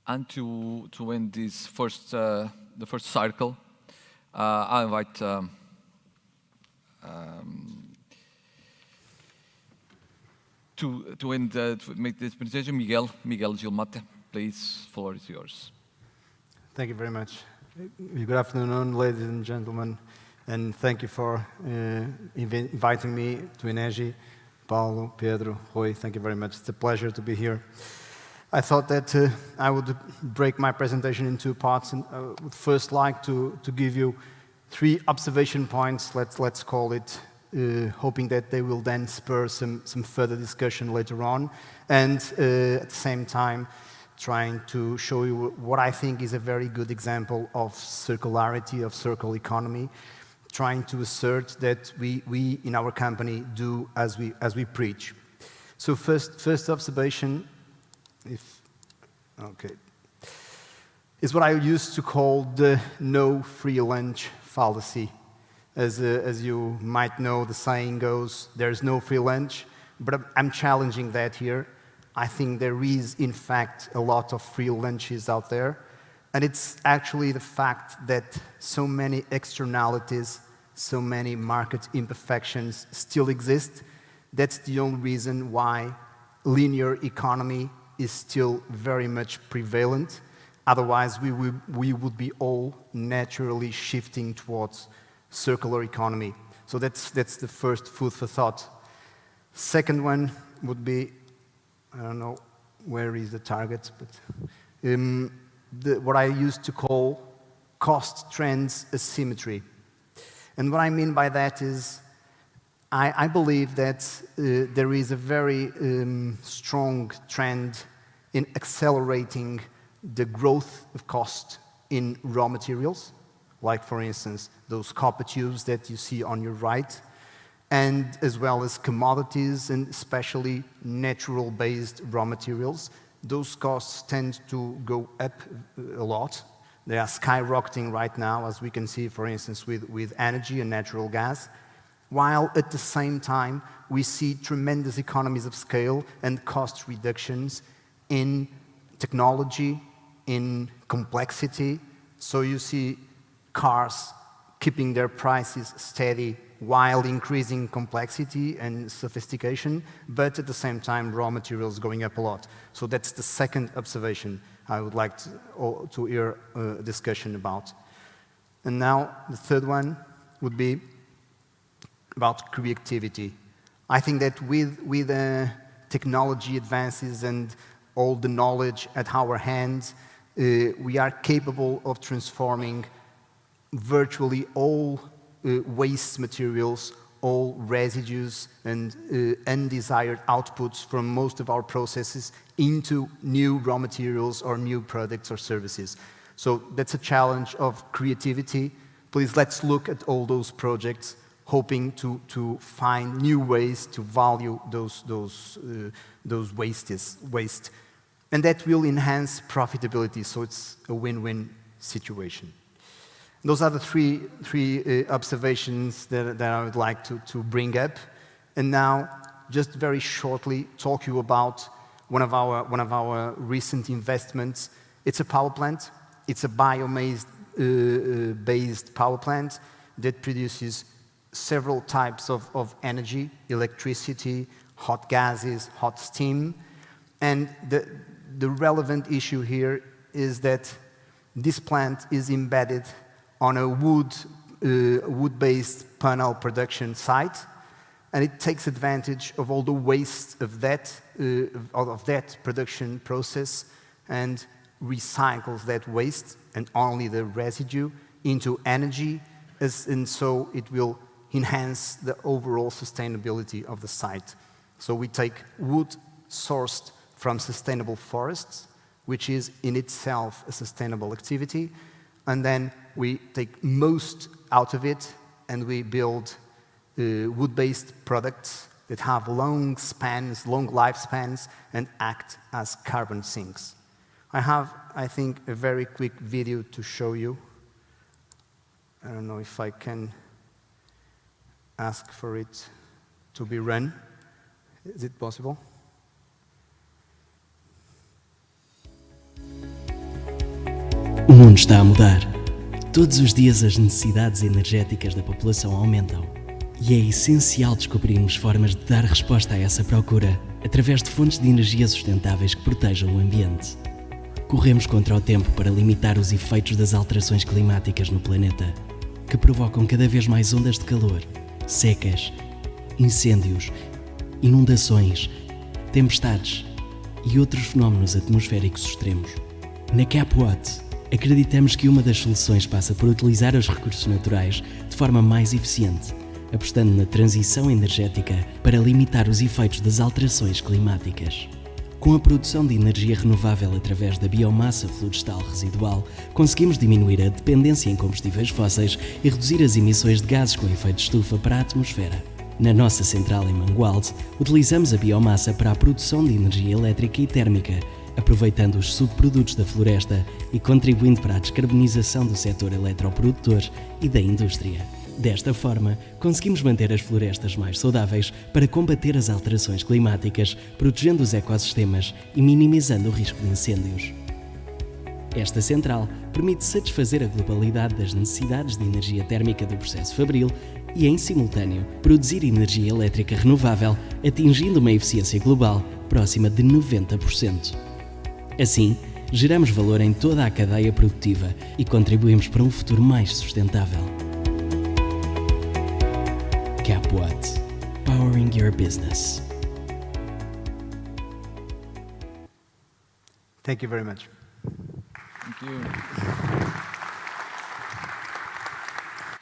And to end this the first cycle, I invite to make this presentation, Miguel Gilmate. Please, floor is yours. Thank you very much. Good afternoon, ladies and gentlemen, and thank you for inviting me to INEGI. Paulo, Pedro, Rui, thank you very much. It's a pleasure to be here. I thought that I would break my presentation in 2 parts, and I would first like to give you 3 observation points, let's call it, hoping that they will then spur some further discussion later on, and at the same time, trying to show you what I think is a very good example of circularity, of circular economy, trying to assert that we in our company do as we preach. So first observation, is what I used to call the no free lunch fallacy. As you might know, the saying goes, there's no free lunch, but I'm challenging that here. I think there is, in fact, a lot of free lunches out there, and it's actually the fact that so many externalities, so many market imperfections still exist. That's the only reason why linear economy is still very much prevalent. Otherwise, we would be all naturally shifting towards circular economy. So that's the first food for thought. Second one would be, I don't know where is the target, but what I used to call cost trends asymmetry. And what I mean by that is, I believe that there is a very strong trend in accelerating the growth of cost in raw materials, like for instance, those copper tubes that you see on your right, and as well as commodities and especially natural-based raw materials. Those costs tend to go up a lot. They are skyrocketing right now, as we can see, for instance, with energy and natural gas, while at the same time, we see tremendous economies of scale and cost reductions in technology, in complexity. So you see cars keeping their prices steady while increasing complexity and sophistication, but at the same time, raw materials going up a lot. So that's the second observation I would like to hear a discussion about. And now the third one would be about creativity. I think that with technology advances and all the knowledge at our hands, we are capable of transforming virtually all waste materials, all residues and undesired outputs from most of our processes into new raw materials or new products or services. So that's a challenge of creativity. Please, let's look at all those projects, hoping to find new ways to value those waste. And that will enhance profitability, so it's a win-win situation. Those are the three observations that I would like to bring up. And now, just very shortly, talk you about one of our recent investments. It's a power plant. It's a biomass-based power plant that produces several types of energy, electricity, hot gases, hot steam. And the relevant issue here is that this plant is embedded on a wood-based panel production site, and it takes advantage of all the waste of that production process and recycles that waste and only the residue into energy, and so it will enhance the overall sustainability of the site. So we take wood sourced from sustainable forests, which is in itself a sustainable activity, and then we take most out of it and we build wood-based products that have long lifespans, and act as carbon sinks. I have, I think, a very quick video to show you. I don't know if I can ask for it to be run. Is it possible? O mundo está a mudar. Todos os dias as necessidades energéticas da população aumentam. E é essencial descobrirmos formas de dar resposta a essa procura através de fontes de energia sustentáveis que protejam o ambiente. Corremos contra o tempo para limitar os efeitos das alterações climáticas no planeta, que provocam cada vez mais ondas de calor, secas, incêndios, inundações, tempestades e outros fenómenos atmosféricos extremos. Na CapWatt, acreditamos que uma das soluções passa por utilizar os recursos naturais de forma mais eficiente, apostando na transição energética para limitar os efeitos das alterações climáticas. Com a produção de energia renovável através da biomassa florestal residual, conseguimos diminuir a dependência em combustíveis fósseis e reduzir as emissões de gases com efeito de estufa para a atmosfera. Na nossa central em Mangualde, utilizamos a biomassa para a produção de energia elétrica e térmica, aproveitando os subprodutos da floresta e contribuindo para a descarbonização do setor eletroprodutor e da indústria. Desta forma, conseguimos manter as florestas mais saudáveis para combater as alterações climáticas, protegendo os ecossistemas e minimizando o risco de incêndios. Esta central permite satisfazer a globalidade das necessidades de energia térmica do processo fabril e, em simultâneo, produzir energia elétrica renovável, atingindo uma eficiência global próxima de 90%. Assim, geramos valor em toda a cadeia produtiva e contribuímos para um futuro mais sustentável. CapWatt, powering your business. Thank you very much. Thank you.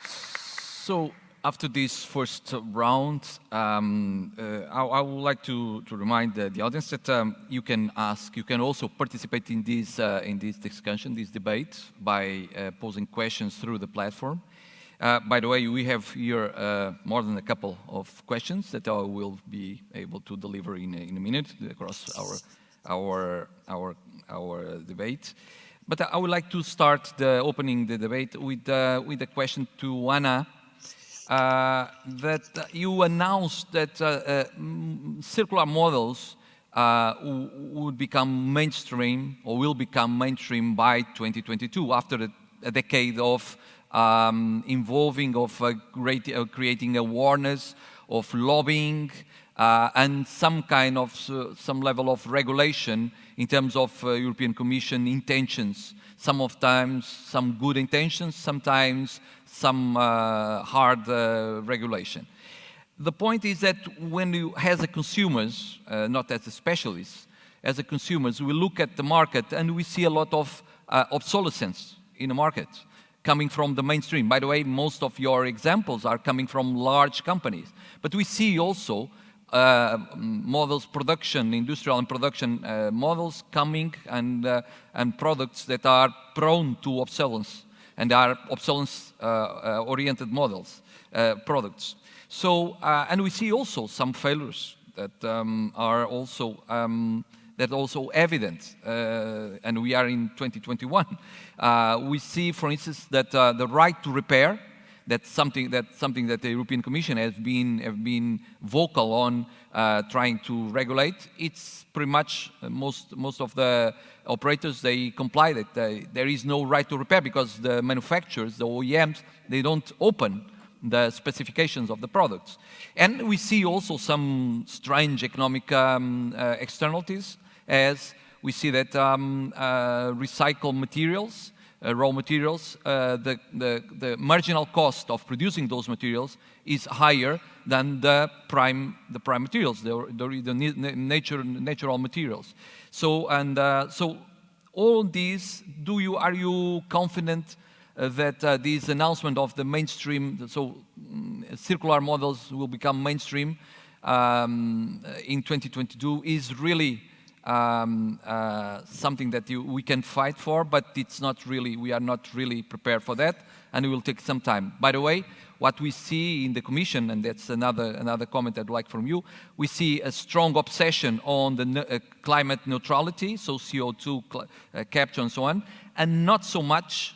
So, after this first round, I would like to remind the audience that you can also participate in this discussion, this debate, by posing questions through the platform. By the way, we have here more than a couple of questions that I will be able to deliver in a minute across our debate. But I would like to start opening the debate with a question to Anna. That you announced that circular models would become mainstream or will become mainstream by 2022, after a decade of involving, of creating awareness, of lobbying, and some kind of, some level of regulation in terms of European Commission intentions. Sometimes some good intentions, sometimes some hard regulation. The point is that when you, as a consumers, not as a specialists, as a consumers, we look at the market and we see a lot of obsolescence in the market coming from the mainstream. By the way, most of your examples are coming from large companies. But we see also models, production, industrial and production models coming, and products that are prone to obsolescence, and are obsolescence-oriented models, products. So, and we see also some failures that are also evident, and we are in 2021. We see, for instance, that the right to repair, that's something that the European Commission have been vocal on trying to regulate. It's pretty much most of the operators, they comply that there is no right to repair, because the manufacturers, the OEMs, they don't open the specifications of the products. And we see also some strange economic externalities, as we see that recycled materials, raw materials, the marginal cost of producing those materials is higher than the prime materials, the natural materials. So, and so all these, are you confident that this announcement of the mainstream, so circular models will become mainstream in 2022, is really something that we can fight for, but it's not really, we are not really prepared for that, and it will take some time. By the way, what we see in the Commission, and that's another comment I'd like from you, we see a strong obsession on the climate neutrality, so CO2 capture and so on, and not so much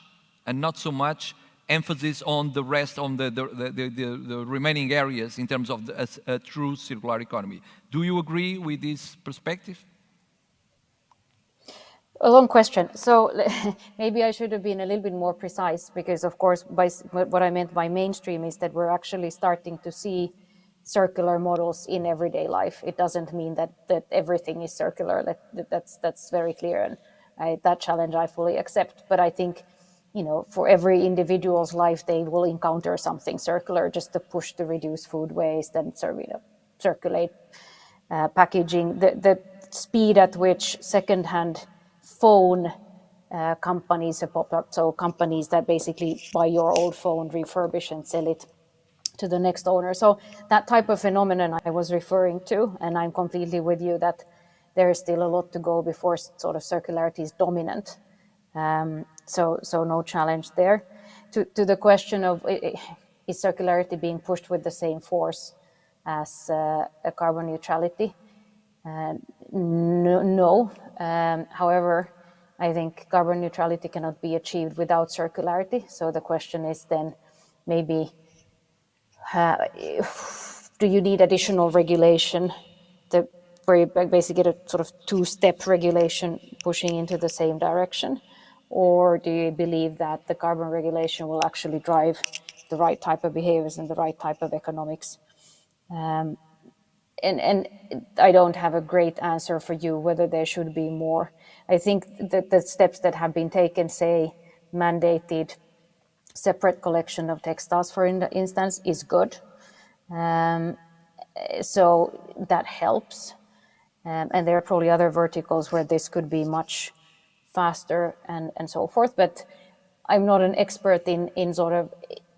emphasis on the rest, on the remaining areas in terms of a true circular economy. Do you agree with this perspective? A long question. So maybe I should have been a little bit more precise, because of course, what I meant by mainstream is that we're actually starting to see circular models in everyday life. It doesn't mean that everything is circular. That's very clear, and that challenge I fully accept. But I think, for every individual's life, they will encounter something circular, just to push to reduce food waste and circulate packaging. The speed at which second-hand phone companies have popped up, so companies that basically buy your old phone, refurbish and sell it to the next owner. So that type of phenomenon I was referring to, and I'm completely with you that there is still a lot to go before sort of circularity is dominant. So no challenge there. To the question of, is circularity being pushed with the same force as carbon neutrality? No. However, I think carbon neutrality cannot be achieved without circularity. So the question is then, maybe, do you need additional regulation where you basically get a sort of two-step regulation pushing into the same direction? Or do you believe that the carbon regulation will actually drive the right type of behaviors and the right type of economics? And I don't have a great answer for you whether there should be more. I think that the steps that have been taken, say, mandated separate collection of textiles, for instance, is good. So that helps. And there are probably other verticals where this could be much faster and so forth. But I'm not an expert in sort of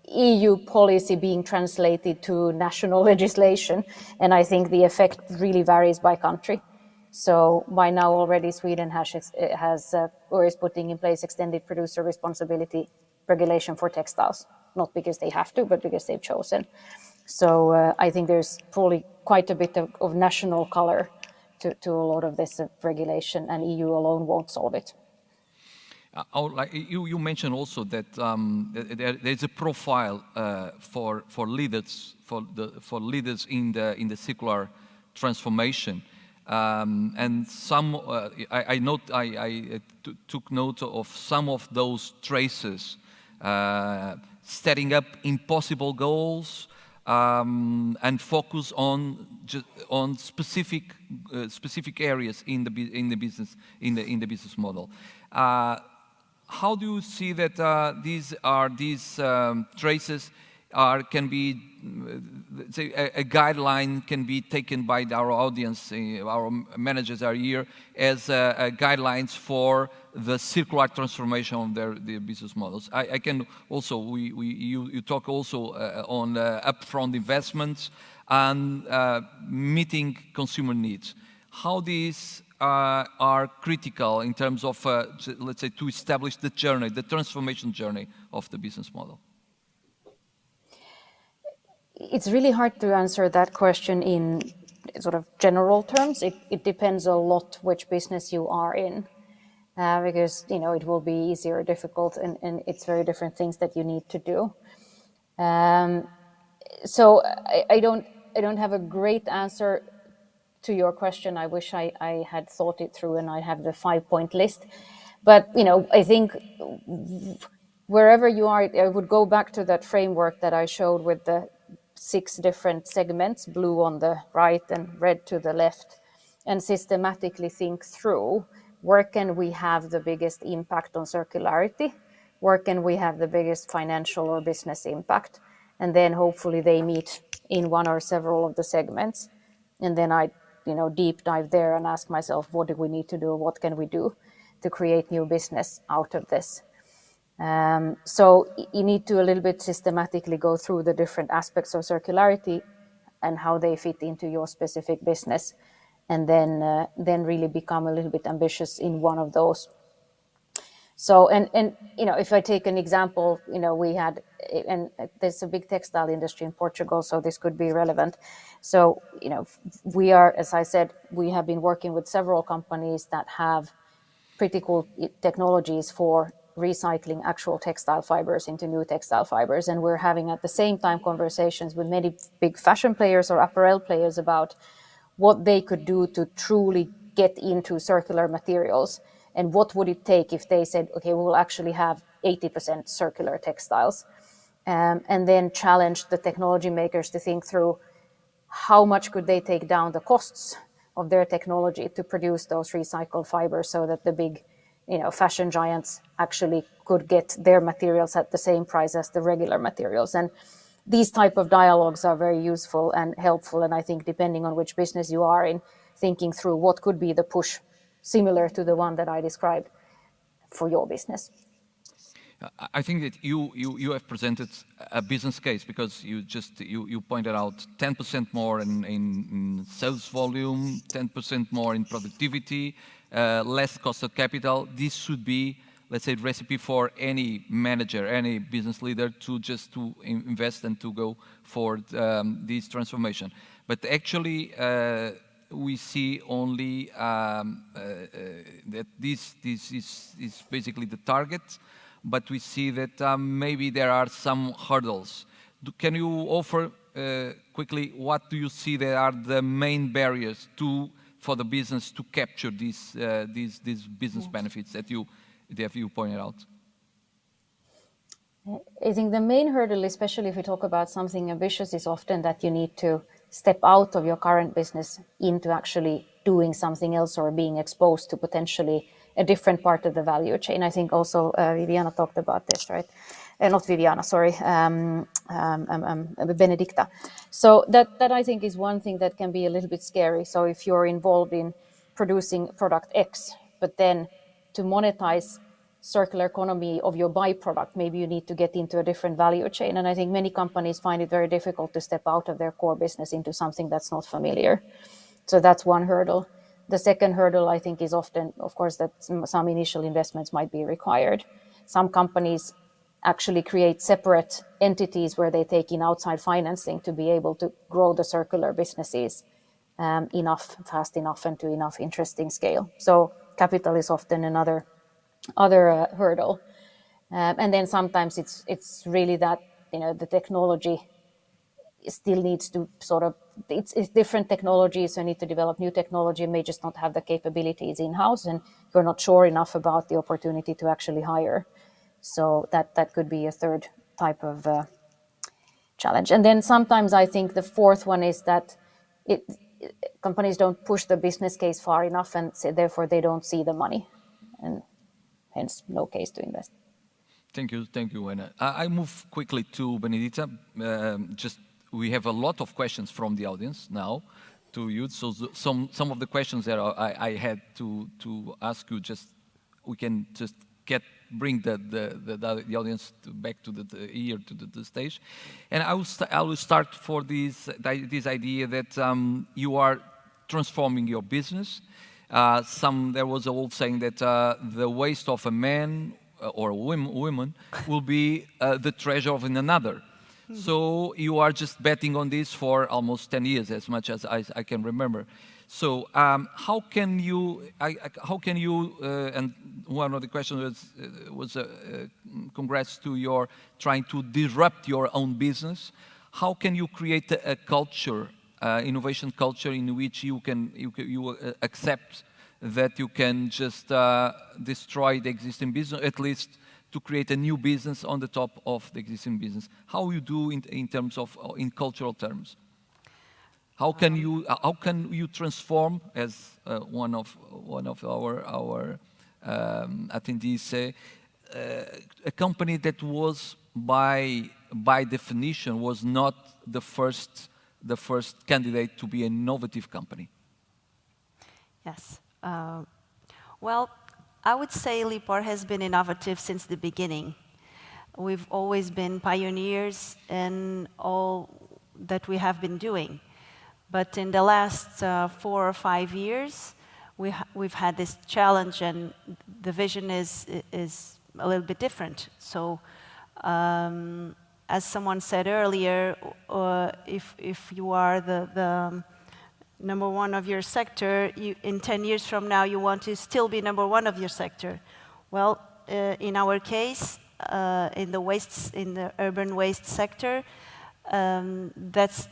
EU policy being translated to national legislation, and I think the effect really varies by country. So by now already Sweden has or is putting in place extended producer responsibility regulation for textiles, not because they have to, but because they've chosen. So I think there's probably quite a bit of national color to a lot of this regulation, and EU alone won't solve it. You mentioned also that there's a profile for leaders in the circular transformation. And some, I took note of some of those traces, setting up impossible goals, and focus on specific areas in the business model. How do you see that these traces can be, say, a guideline can be taken by our audience, our managers are here as guidelines for the circular transformation of their business models. I can also, you talk also on upfront investments and meeting consumer needs. How these are critical in terms of, let's say, to establish the journey, the transformation journey of the business model? It's really hard to answer that question in sort of general terms. It depends a lot which business you are in, because it will be easy or difficult, and it's very different things that you need to do. So I don't have a great answer to your question. I wish I had thought it through and I have the 5-point list, but I think wherever you are, I would go back to that framework that I showed with the 6 different segments, blue on the right and red to the left, and systematically think through where can we have the biggest impact on circularity, where can we have the biggest financial or business impact, and then hopefully they meet in one or several of the segments, and then I deep dive there and ask myself, what do we need to do, what can we do to create new business out of this. So you need to a little bit systematically go through the different aspects of circularity and how they fit into your specific business, and then really become a little bit ambitious in one of those. So and if I take an example, we had, and there's a big textile industry in Portugal, so this could be relevant. So we are, as I said, we have been working with several companies that have pretty cool technologies for recycling actual textile fibers into new textile fibers. And we're having at the same time conversations with many big fashion players or apparel players about what they could do to truly get into circular materials. And what would it take if they said, okay, we will actually have 80% circular textiles, and then challenge the technology makers to think through how much could they take down the costs of their technology to produce those recycled fibers so that the big fashion giants actually could get their materials at the same price as the regular materials. And these type of dialogues are very useful and helpful. And I think depending on which business you are in, thinking through what could be the push similar to the one that I described for your business. I think that you have presented a business case, because you pointed out 10% more in sales volume, 10% more in productivity, less cost of capital. This should be, let's say, recipe for any manager, any business leader to invest and to go for this transformation. But actually, we see only that this is basically the target, but we see that maybe there are some hurdles. Can you offer quickly what do you see that are the main barriers for the business to capture these business benefits that you pointed out? I think the main hurdle, especially if we talk about something ambitious, is often that you need to step out of your current business into actually doing something else or being exposed to potentially a different part of the value chain. I think also Viviana talked about this, right? Not Viviana, sorry, Benedita. So that I think is one thing that can be a little bit scary. So if you're involved in producing product X, but then to monetize circular economy of your byproduct, maybe you need to get into a different value chain. And I think many companies find it very difficult to step out of their core business into something that's not familiar. So that's one hurdle. The second hurdle, I think, is often, of course, that some initial investments might be required. Some companies actually create separate entities where they take in outside financing to be able to grow the circular businesses fast enough, and to enough interesting scale. So capital is often another hurdle. And then sometimes it's really that the technology still needs to sort of, it's different technologies, so you need to develop new technology, and may just not have the capabilities in-house, and you're not sure enough about the opportunity to actually hire. So that could be a third type of challenge. And then sometimes I think the fourth one is that companies don't push the business case far enough, and therefore they don't see the money, and hence no case to invest. Thank you, Anna. I move quickly to Benedita. We have a lot of questions from the audience now to you. So some of the questions that I had to ask you, we can just bring the audience back to here to the stage. And I will start for this idea that you are transforming your business. There was an old saying that the waste of a man or a woman will be the treasure of another. So you are just betting on this for almost 10 years, as much as I can remember. So how can you? And one of the questions was congrats to your trying to disrupt your own business. How can you create a culture, innovation culture, in which you accept that you can just destroy the existing business, at least to create a new business on the top of the existing business? How you do in terms of in cultural terms? How can you transform, as one of our attendees say, a company that was by definition was not the first candidate to be an innovative company? Yes. Well, I would say LIPOR has been innovative since the beginning. We've always been pioneers in all that we have been doing. But in the last 4 or 5 years, we've had this challenge, and the vision is a little bit different. So, as someone said earlier, if you are the number one of your sector, in 10 years from now, you want to still be number one of your sector. Well, in our case, in the urban waste sector, that's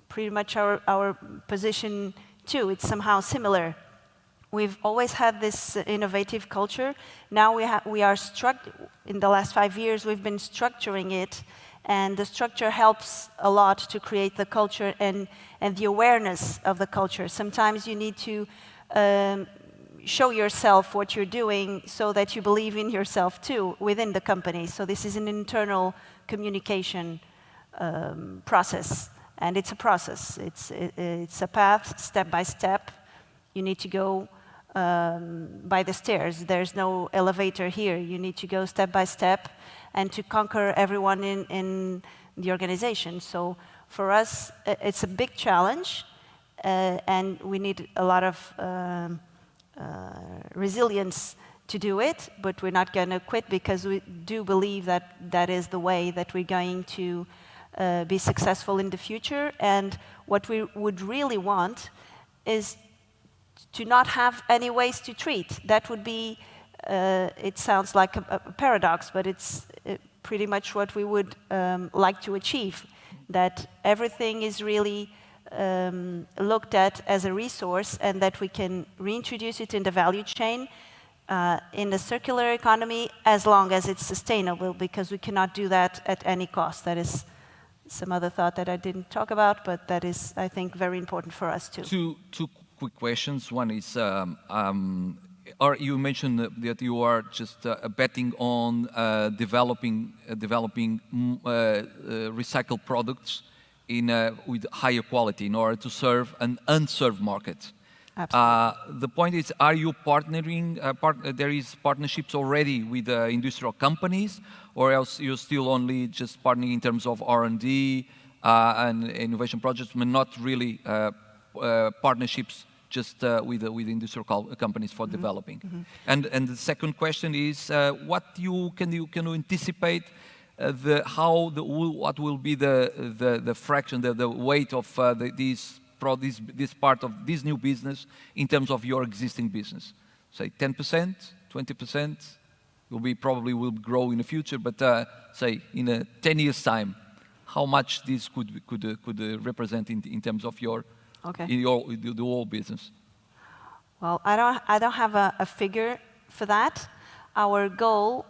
pretty much our position too. It's somehow similar. We've always had this innovative culture. Now in the last 5 years, we've been structuring it, and the structure helps a lot to create the culture and the awareness of the culture. Sometimes you need to show yourself what you're doing so that you believe in yourself too within the company. So this is an internal communication process, and it's a process. It's a path, step by step. You need to go by the stairs. There's no elevator here. You need to go step by step and to conquer everyone in the organization. So for us, it's a big challenge, and we need a lot of resilience to do it, but we're not going to quit, because we do believe that that is the way that we're going to be successful in the future. And what we would really want is to not have any waste to treat. That would be, it sounds like a paradox, but it's pretty much what we would like to achieve, that everything is really looked at as a resource, and that we can reintroduce it in the value chain in the circular economy, as long as it's sustainable, because we cannot do that at any cost. That is some other thought that I didn't talk about, but that is, I think, very important for us too. Two quick questions. One is, or you mentioned that you are just betting on developing recycled products with higher quality in order to serve an unserved market. Absolutely. The point is, are you partnering? There is partnerships already with industrial companies, or else you're still only just partnering in terms of R&D and innovation projects, but not really partnerships just with industrial companies for developing. Mm-hmm. And the second question is, can you anticipate what will be the fraction, the weight of this part of this new business in terms of your existing business? Say 10%, 20%, probably will grow in the future, but say in 10 years' time, how much this could represent in terms of your the whole business. Well, I don't have a figure for that. Our goal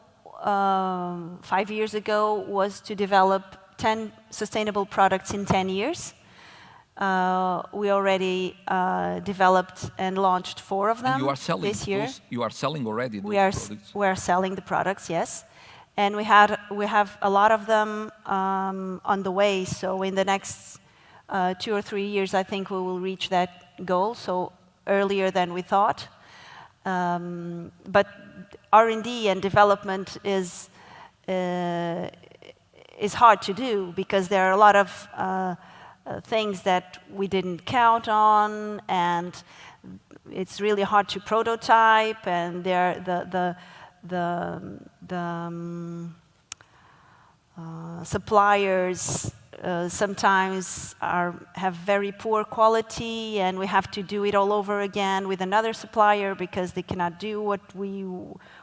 5 years ago was to develop 10 sustainable products in 10 years. We already developed and launched 4 of them this year. You are selling already those products? We are selling the products, yes. And we have a lot of them on the way. So in the next 2 or 3 years, I think we will reach that goal, so earlier than we thought. But R&D and development is hard to do because there are a lot of things that we didn't count on, and it's really hard to prototype, and suppliers sometimes have very poor quality, and we have to do it all over again with another supplier because they cannot do what we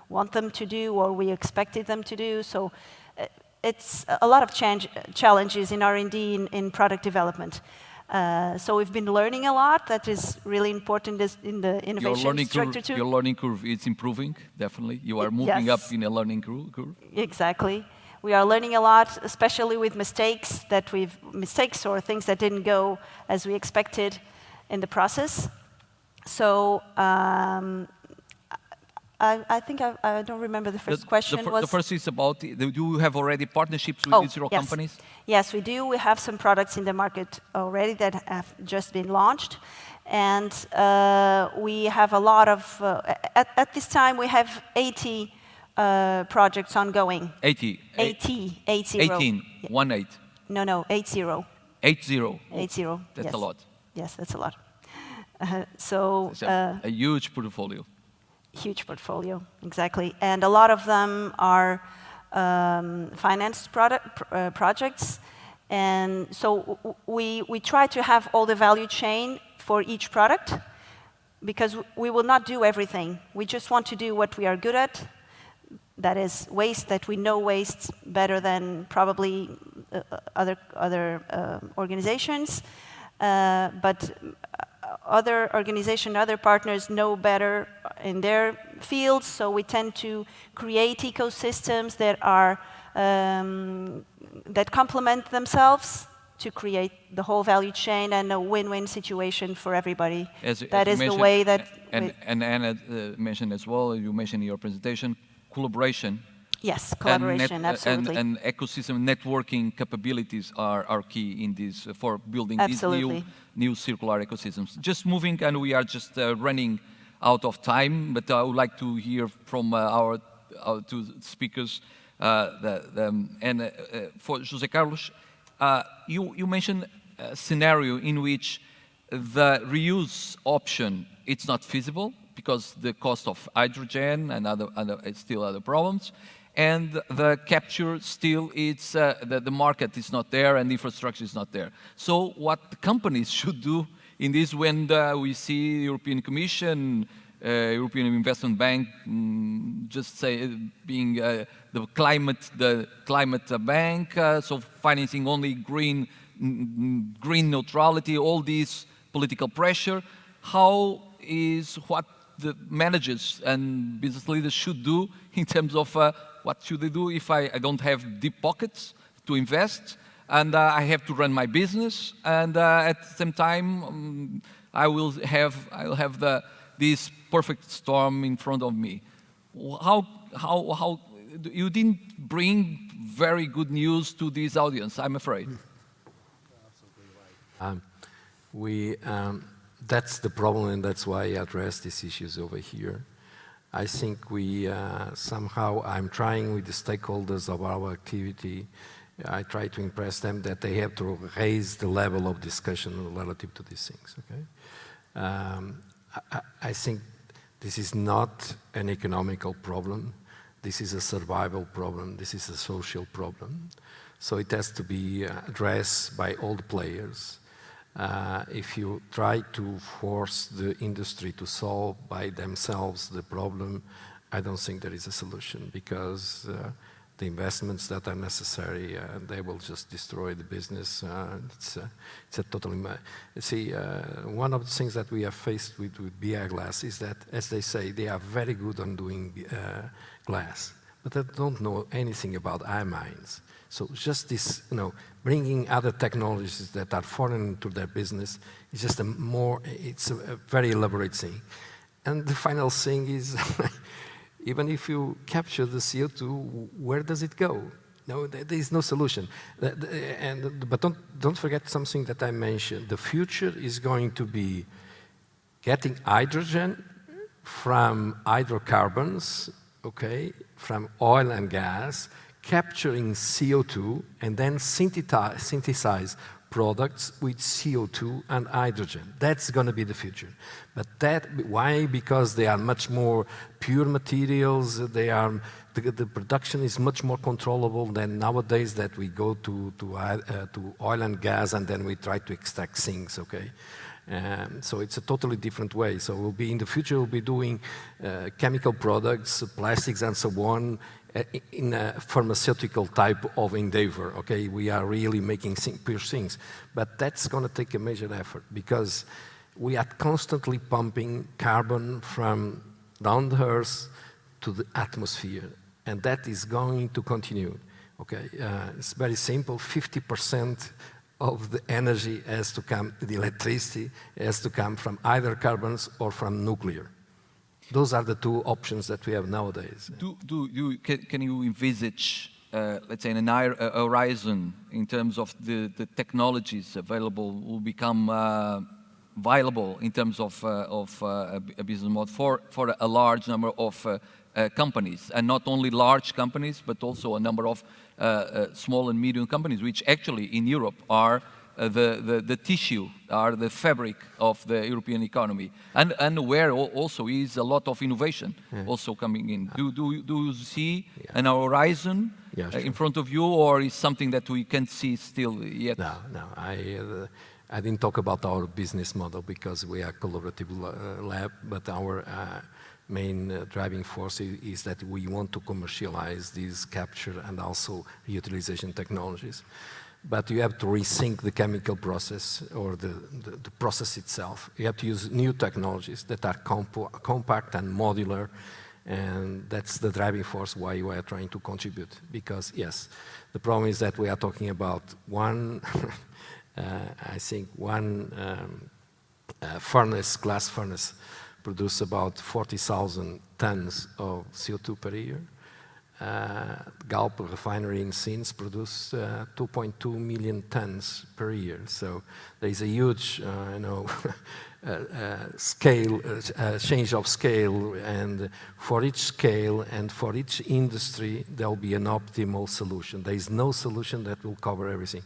want them to do or we expected them to do. So it's a lot of challenges in R&D in product development. So we've been learning a lot. That is really important in the innovation structure too. Your learning curve is improving, definitely. You are moving up in a learning curve. Exactly. We are learning a lot, especially with mistakes or things that didn't go as we expected in the process. So I think I don't remember the first question. The first is about, do you have already partnerships with these zero companies? Yes, we do. We have some products in the market already that have just been launched. And we have a lot of, at this time we have 80 projects ongoing. 80? 80. 18, 1-8. No, 80. 80? 80. That's a lot. Yes, that's a lot. So a huge portfolio. Huge portfolio, exactly. And a lot of them are financed projects. And so we try to have all the value chain for each product because we will not do everything. We just want to do what we are good at. That is waste, that we know waste better than probably other organizations. But other organizations, other partners know better in their fields, so we tend to create ecosystems that are that complement themselves to create the whole value chain and a win-win situation for everybody. That is the way that... And Anna mentioned as well, you mentioned in your presentation, collaboration. Yes, collaboration, absolutely. And ecosystem networking capabilities are key in this for building these new circular ecosystems. Just moving, and we are just running out of time, but I would like to hear from our two speakers. For José Carlos, you mentioned a scenario in which the reuse option, it's not feasible because the cost of hydrogen and still other problems. And the capture still, it's the market is not there and the infrastructure is not there. So what the companies should do in this when we see European Commission, European Investment Bank, just say being the climate bank, so financing only green neutrality, all this political pressure. What the managers and business leaders should do in terms of what should they do if I don't have deep pockets to invest and I have to run my business and at the same time I'll have this perfect storm in front of me. How you didn't bring very good news to this audience, I'm afraid. Absolutely right. That's the problem, and that's why I address these issues over here. I think somehow I'm trying with the stakeholders of our activity, I try to impress them that they have to raise the level of discussion relative to these things, okay? I think this is not an economical problem. This is a survival problem. This is a social problem. So it has to be addressed by all the players. If you try to force the industry to solve by themselves the problem, I don't think there is a solution because the investments that are necessary, they will just destroy the business. It's a totally... See, one of the things that we are faced with BI glass is that, as they say, they are very good on doing glass, but they don't know anything about amines. So just this, bringing other technologies that are foreign to their business is just it's a very elaborate thing. And the final thing is, even if you capture the CO2, where does it go? No, there is no solution. But don't forget something that I mentioned. The future is going to be getting hydrogen from hydrocarbons, okay, from oil and gas, capturing CO2, and then synthesize products with CO2 and hydrogen. That's going to be the future. But why? Because they are much more pure materials. The production is much more controllable than nowadays that we go to oil and gas and then we try to extract things, okay? So it's a totally different way. So in the future, we'll be doing chemical products, plastics and so on, in a pharmaceutical type of endeavor, okay? We are really making pure things. But that's going to take a major effort because we are constantly pumping carbon from down the earth to the atmosphere. And that is going to continue, okay? It's very simple. 50% of the energy has to come, the electricity has to come from either carbons or from nuclear. Those are the two options that we have nowadays. Can you envisage, let's say, an horizon in terms of the technologies available will become viable in terms of a business model for a large number of companies, and not only large companies, but also a number of small and medium companies, which actually in Europe are the tissue, are the fabric of the European economy, and where also is a lot of innovation also coming in. Do you see an horizon in front of you, or is something that we can't see still yet? No. I didn't talk about our business model because we are a collaborative lab, but our main driving force is that we want to commercialize these capture and also reutilization technologies. But you have to rethink the chemical process or the process itself. You have to use new technologies that are compact and modular, and that's the driving force why we are trying to contribute. Because yes, the problem is that we are talking about one, I think one glass furnace produce about 40,000 tons of CO2 per year. Galp refinery in Sins produce 2.2 million tons per year. So there is a huge, change of scale, and for each scale and for each industry, there will be an optimal solution. There is no solution that will cover everything.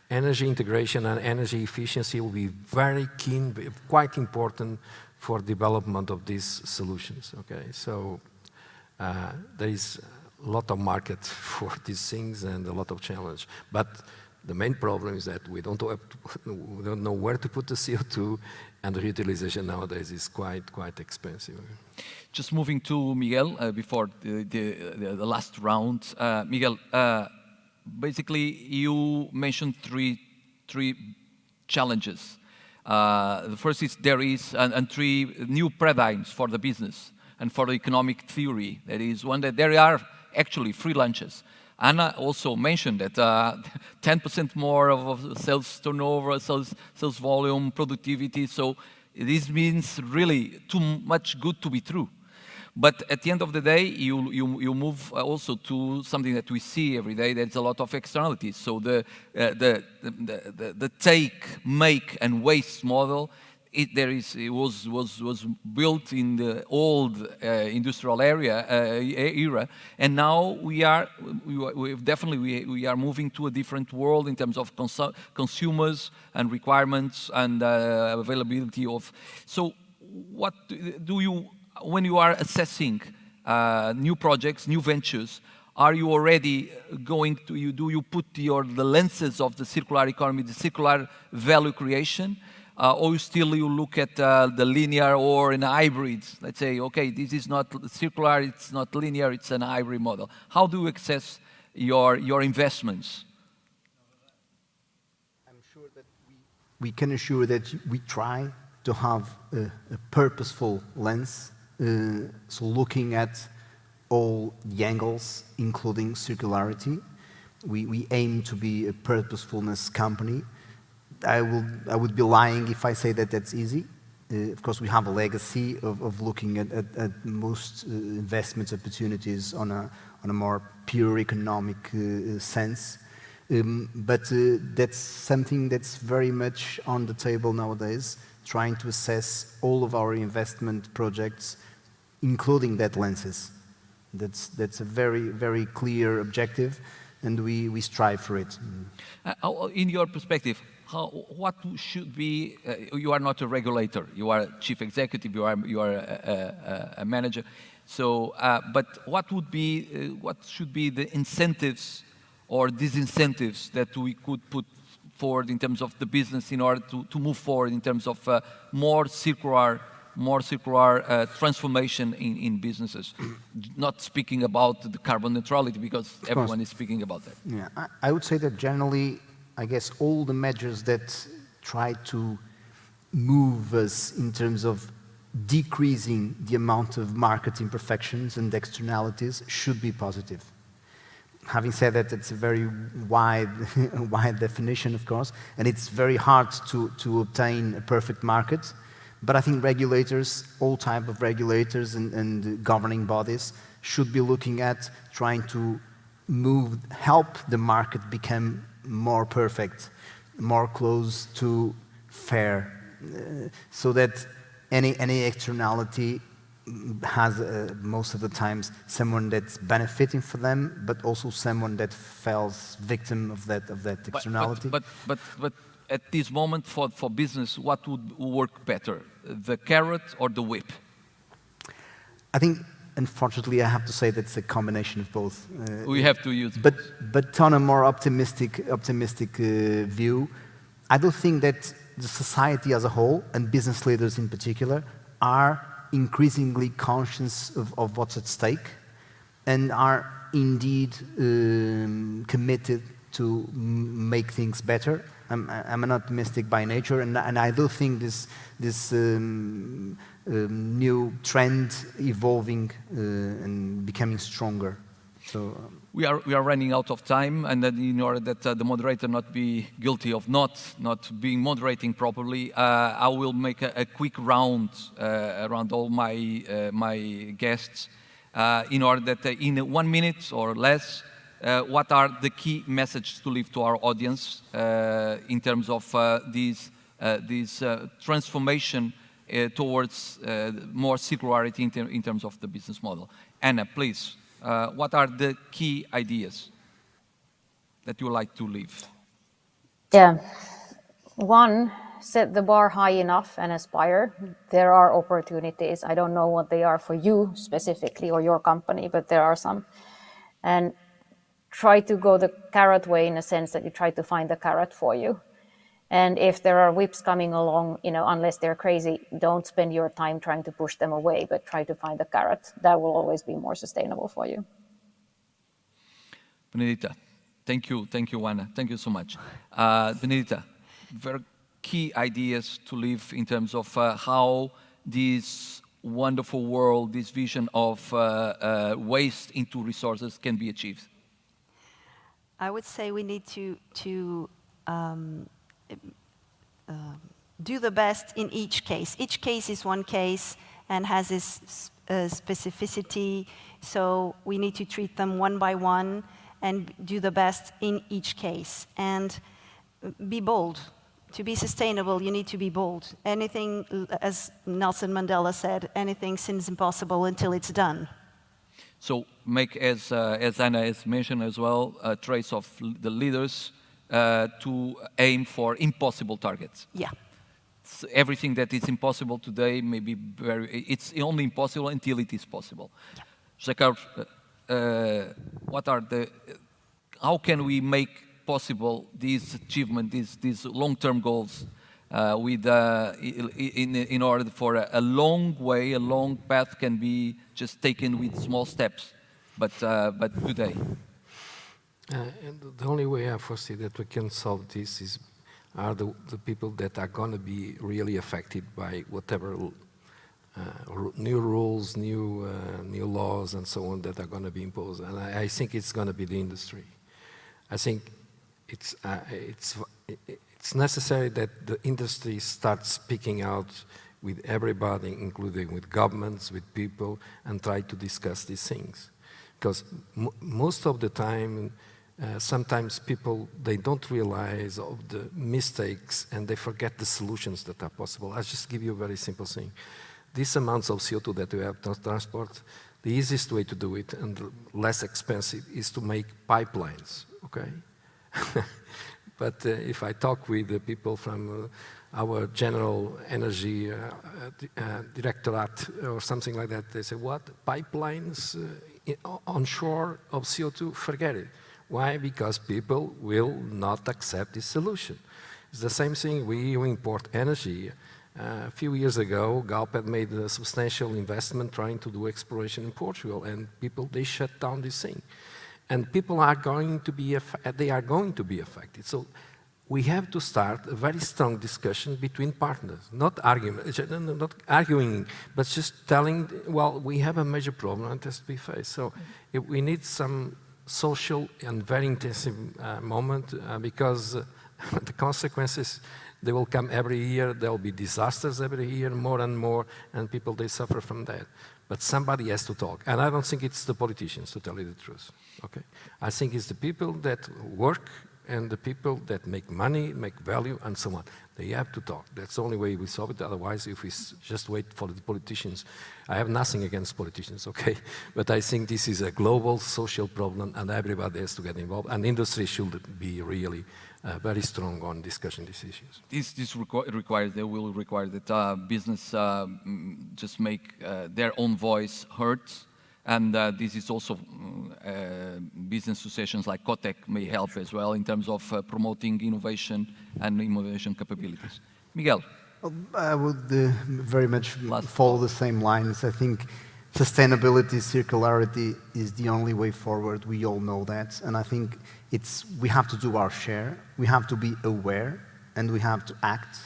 Energy integration and energy efficiency will be very keen, quite important for development of these solutions. Okay, so there is a lot of market for these things and a lot of challenge. But the main problem is that we don't know where to put the CO2, and the reutilization nowadays is quite expensive. Just moving to Miguel before the last round. Miguel, basically you mentioned three challenges. The first is and three new paradigms for the business and for the economic theory. That is one that there are actually free lunches. Anna also mentioned that 10% more of sales turnover, sales volume, productivity. So this means really too much good to be true. But at the end of the day, you move also to something that we see every day. There's a lot of externalities. So the take, make, and waste model. It was built in the old industrial era, and now we are moving to a different world in terms of consumers and requirements and availability of. So, what do you, when you are assessing new projects, new ventures? Are you already going to? Do you put the lenses of the circular economy, the circular value creation? Or you look at the linear or in hybrids. Let's say, okay, this is not circular, it's not linear, it's an hybrid model. How do you assess your investments? I'm sure that we can assure that we try to have a purposeful lens, so looking at all the angles, including circularity. We aim to be a purposefulness company. I would be lying if I say that that's easy. Of course, we have a legacy of looking at most investment opportunities on a more pure economic sense. But that's something that's very much on the table nowadays, trying to assess all of our investment projects, including that lenses. That's a very, very clear objective, and we strive for it. In your perspective, what should be, you are not a regulator, you are a chief executive, you are a manager, so, but what should be the incentives or disincentives that we could put forward in terms of the business in order to move forward in terms of more circular transformation in businesses? Not speaking about the carbon neutrality, because everyone is speaking about that. Yeah, I would say that generally, I guess all the measures that try to move us in terms of decreasing the amount of market imperfections and externalities should be positive. Having said that, it's a very wide definition, of course, and it's very hard to obtain a perfect market. But I think regulators, all type of regulators and governing bodies, should be looking at trying to help the market become more perfect, more close to fair, so that any externality has most of the times someone that's benefiting for them, but also someone that falls victim of that externality. But at this moment for business, what would work better, the carrot or the whip? I think, unfortunately, I have to say that's a combination of both. We have to use. But on a more optimistic view, I do think that the society as a whole, and business leaders in particular, are increasingly conscious of what's at stake, and are indeed committed to make things better. I'm an optimistic by nature, and I do think this new trend evolving and becoming stronger. So we are running out of time, and then in order that the moderator not be guilty of not being moderating properly, I will make a quick round around all my guests in order that in 1 minute or less, what are the key messages to leave to our audience in terms of this transformation towards more circularity in terms of the business model? Anna, please. What are the key ideas that you would like to leave? Yeah. One, set the bar high enough and aspire. There are opportunities. I don't know what they are for you specifically or your company, but there are some. And try to go the carrot way, in a sense that you try to find the carrot for you. And if there are whips coming along, unless they're crazy, don't spend your time trying to push them away, but try to find the carrot. That will always be more sustainable for you. Benedita, thank you, Anna. Thank you so much. Benedita, very key ideas to leave in terms of how this wonderful world, this vision of waste into resources can be achieved. I would say we need to do the best in each case. Each case is one case and has its specificity, so we need to treat them one by one and do the best in each case. And be bold. To be sustainable, you need to be bold. Anything, as Nelson Mandela said, anything seems impossible until it's done. So make, as Anna has mentioned as well, a trace of the leaders to aim for impossible targets. Yeah. So everything that is impossible today may be it's only impossible until it is possible. Yeah. José Carlos, how can we make possible these achievements, these long-term goals, in order for a long path can be just taken with small steps, but today? And the only way I foresee that we can solve this are the people that are going to be really affected by whatever new rules, new laws, and so on that are going to be imposed. And I think it's going to be the industry. I think it's necessary that the industry starts speaking out with everybody, including with governments, with people, and try to discuss these things. Because most of the time, sometimes people, they don't realize of the mistakes and they forget the solutions that are possible. I'll just give you a very simple thing. These amounts of CO2 that we have to transport, the easiest way to do it and less expensive is to make pipelines, okay? But if I talk with the people from our general energy directorate or something like that, they say, what, pipelines onshore of CO2? Forget it. Why? Because people will not accept this solution. It's the same thing, we import energy. A few years ago, Galp had made a substantial investment trying to do exploration in Portugal, and people, they shut down this thing. And people are going to be, affected. So we have to start a very strong discussion between partners, not arguing, but just telling, well, we have a major problem and it has to be faced. So we need some social and very intensive moment because the consequences, they will come every year, there will be disasters every year, more and more, and people, they suffer from that. But somebody has to talk. And I don't think it's the politicians, to tell you the truth, okay? I think it's the people that work and the people that make money, make value, and so on. They have to talk. That's the only way we solve it. Otherwise, if we just wait for the politicians, I have nothing against politicians, okay? But I think this is a global social problem, and everybody has to get involved. And industry should be really very strong on discussing these issues. This requires, they will require that business just make their own voice heard. And this is also business associations like COTEC may help as well in terms of promoting innovation and innovation capabilities. Miguel. I would very much follow the same lines. I think sustainability, circularity is the only way forward. We all know that. And I think we have to do our share. We have to be aware and we have to act.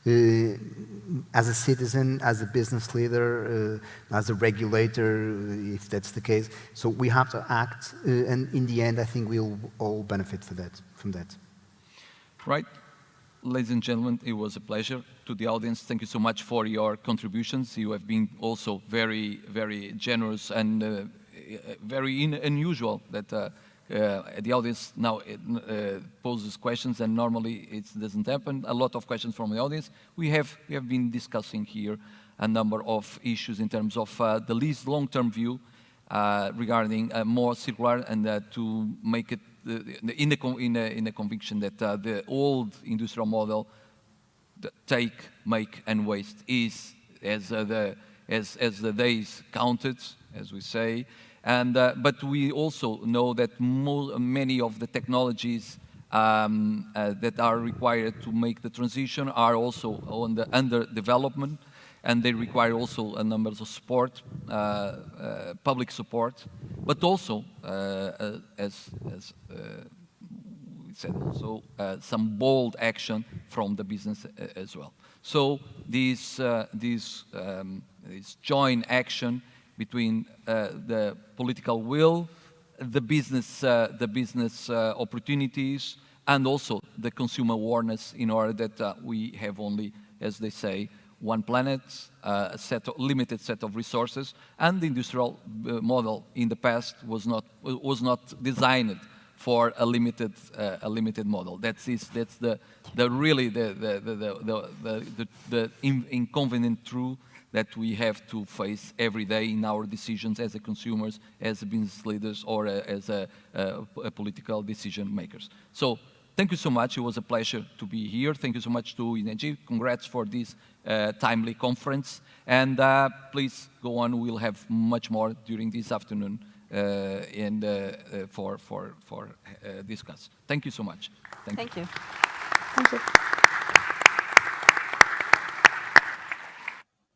As a citizen, as a business leader, as a regulator, if that's the case. So we have to act, and in the end, I think we'll all benefit from that. Right. Ladies and gentlemen, it was a pleasure. To the audience, thank you so much for your contributions. You have been also very, very generous and very unusual that the audience now poses questions, and normally it doesn't happen. A lot of questions from the audience. We have been discussing here a number of issues in terms of the least long-term view regarding more circular, and to make it in the conviction that the old industrial model, the take, make, and waste, is as the days counted, as we say. And, but we also know that many of the technologies that are required to make the transition are also under development, and they require also a number of support, public support, but also, as we said, also some bold action from the business as well. So this joint action between the political will, the business opportunities, and also the consumer awareness, in order that we have only, as they say, one planet, a limited set of resources, and the industrial model in the past was not designed for a limited model. That's really the inconvenient truth that we have to face every day in our decisions as consumers, as business leaders, or as political decision makers. So thank you so much. It was a pleasure to be here. Thank you so much to INEGI. Congrats for this timely conference. And please go on. We'll have much more during this afternoon for discuss. Thank you so much. Thank you. Thank you.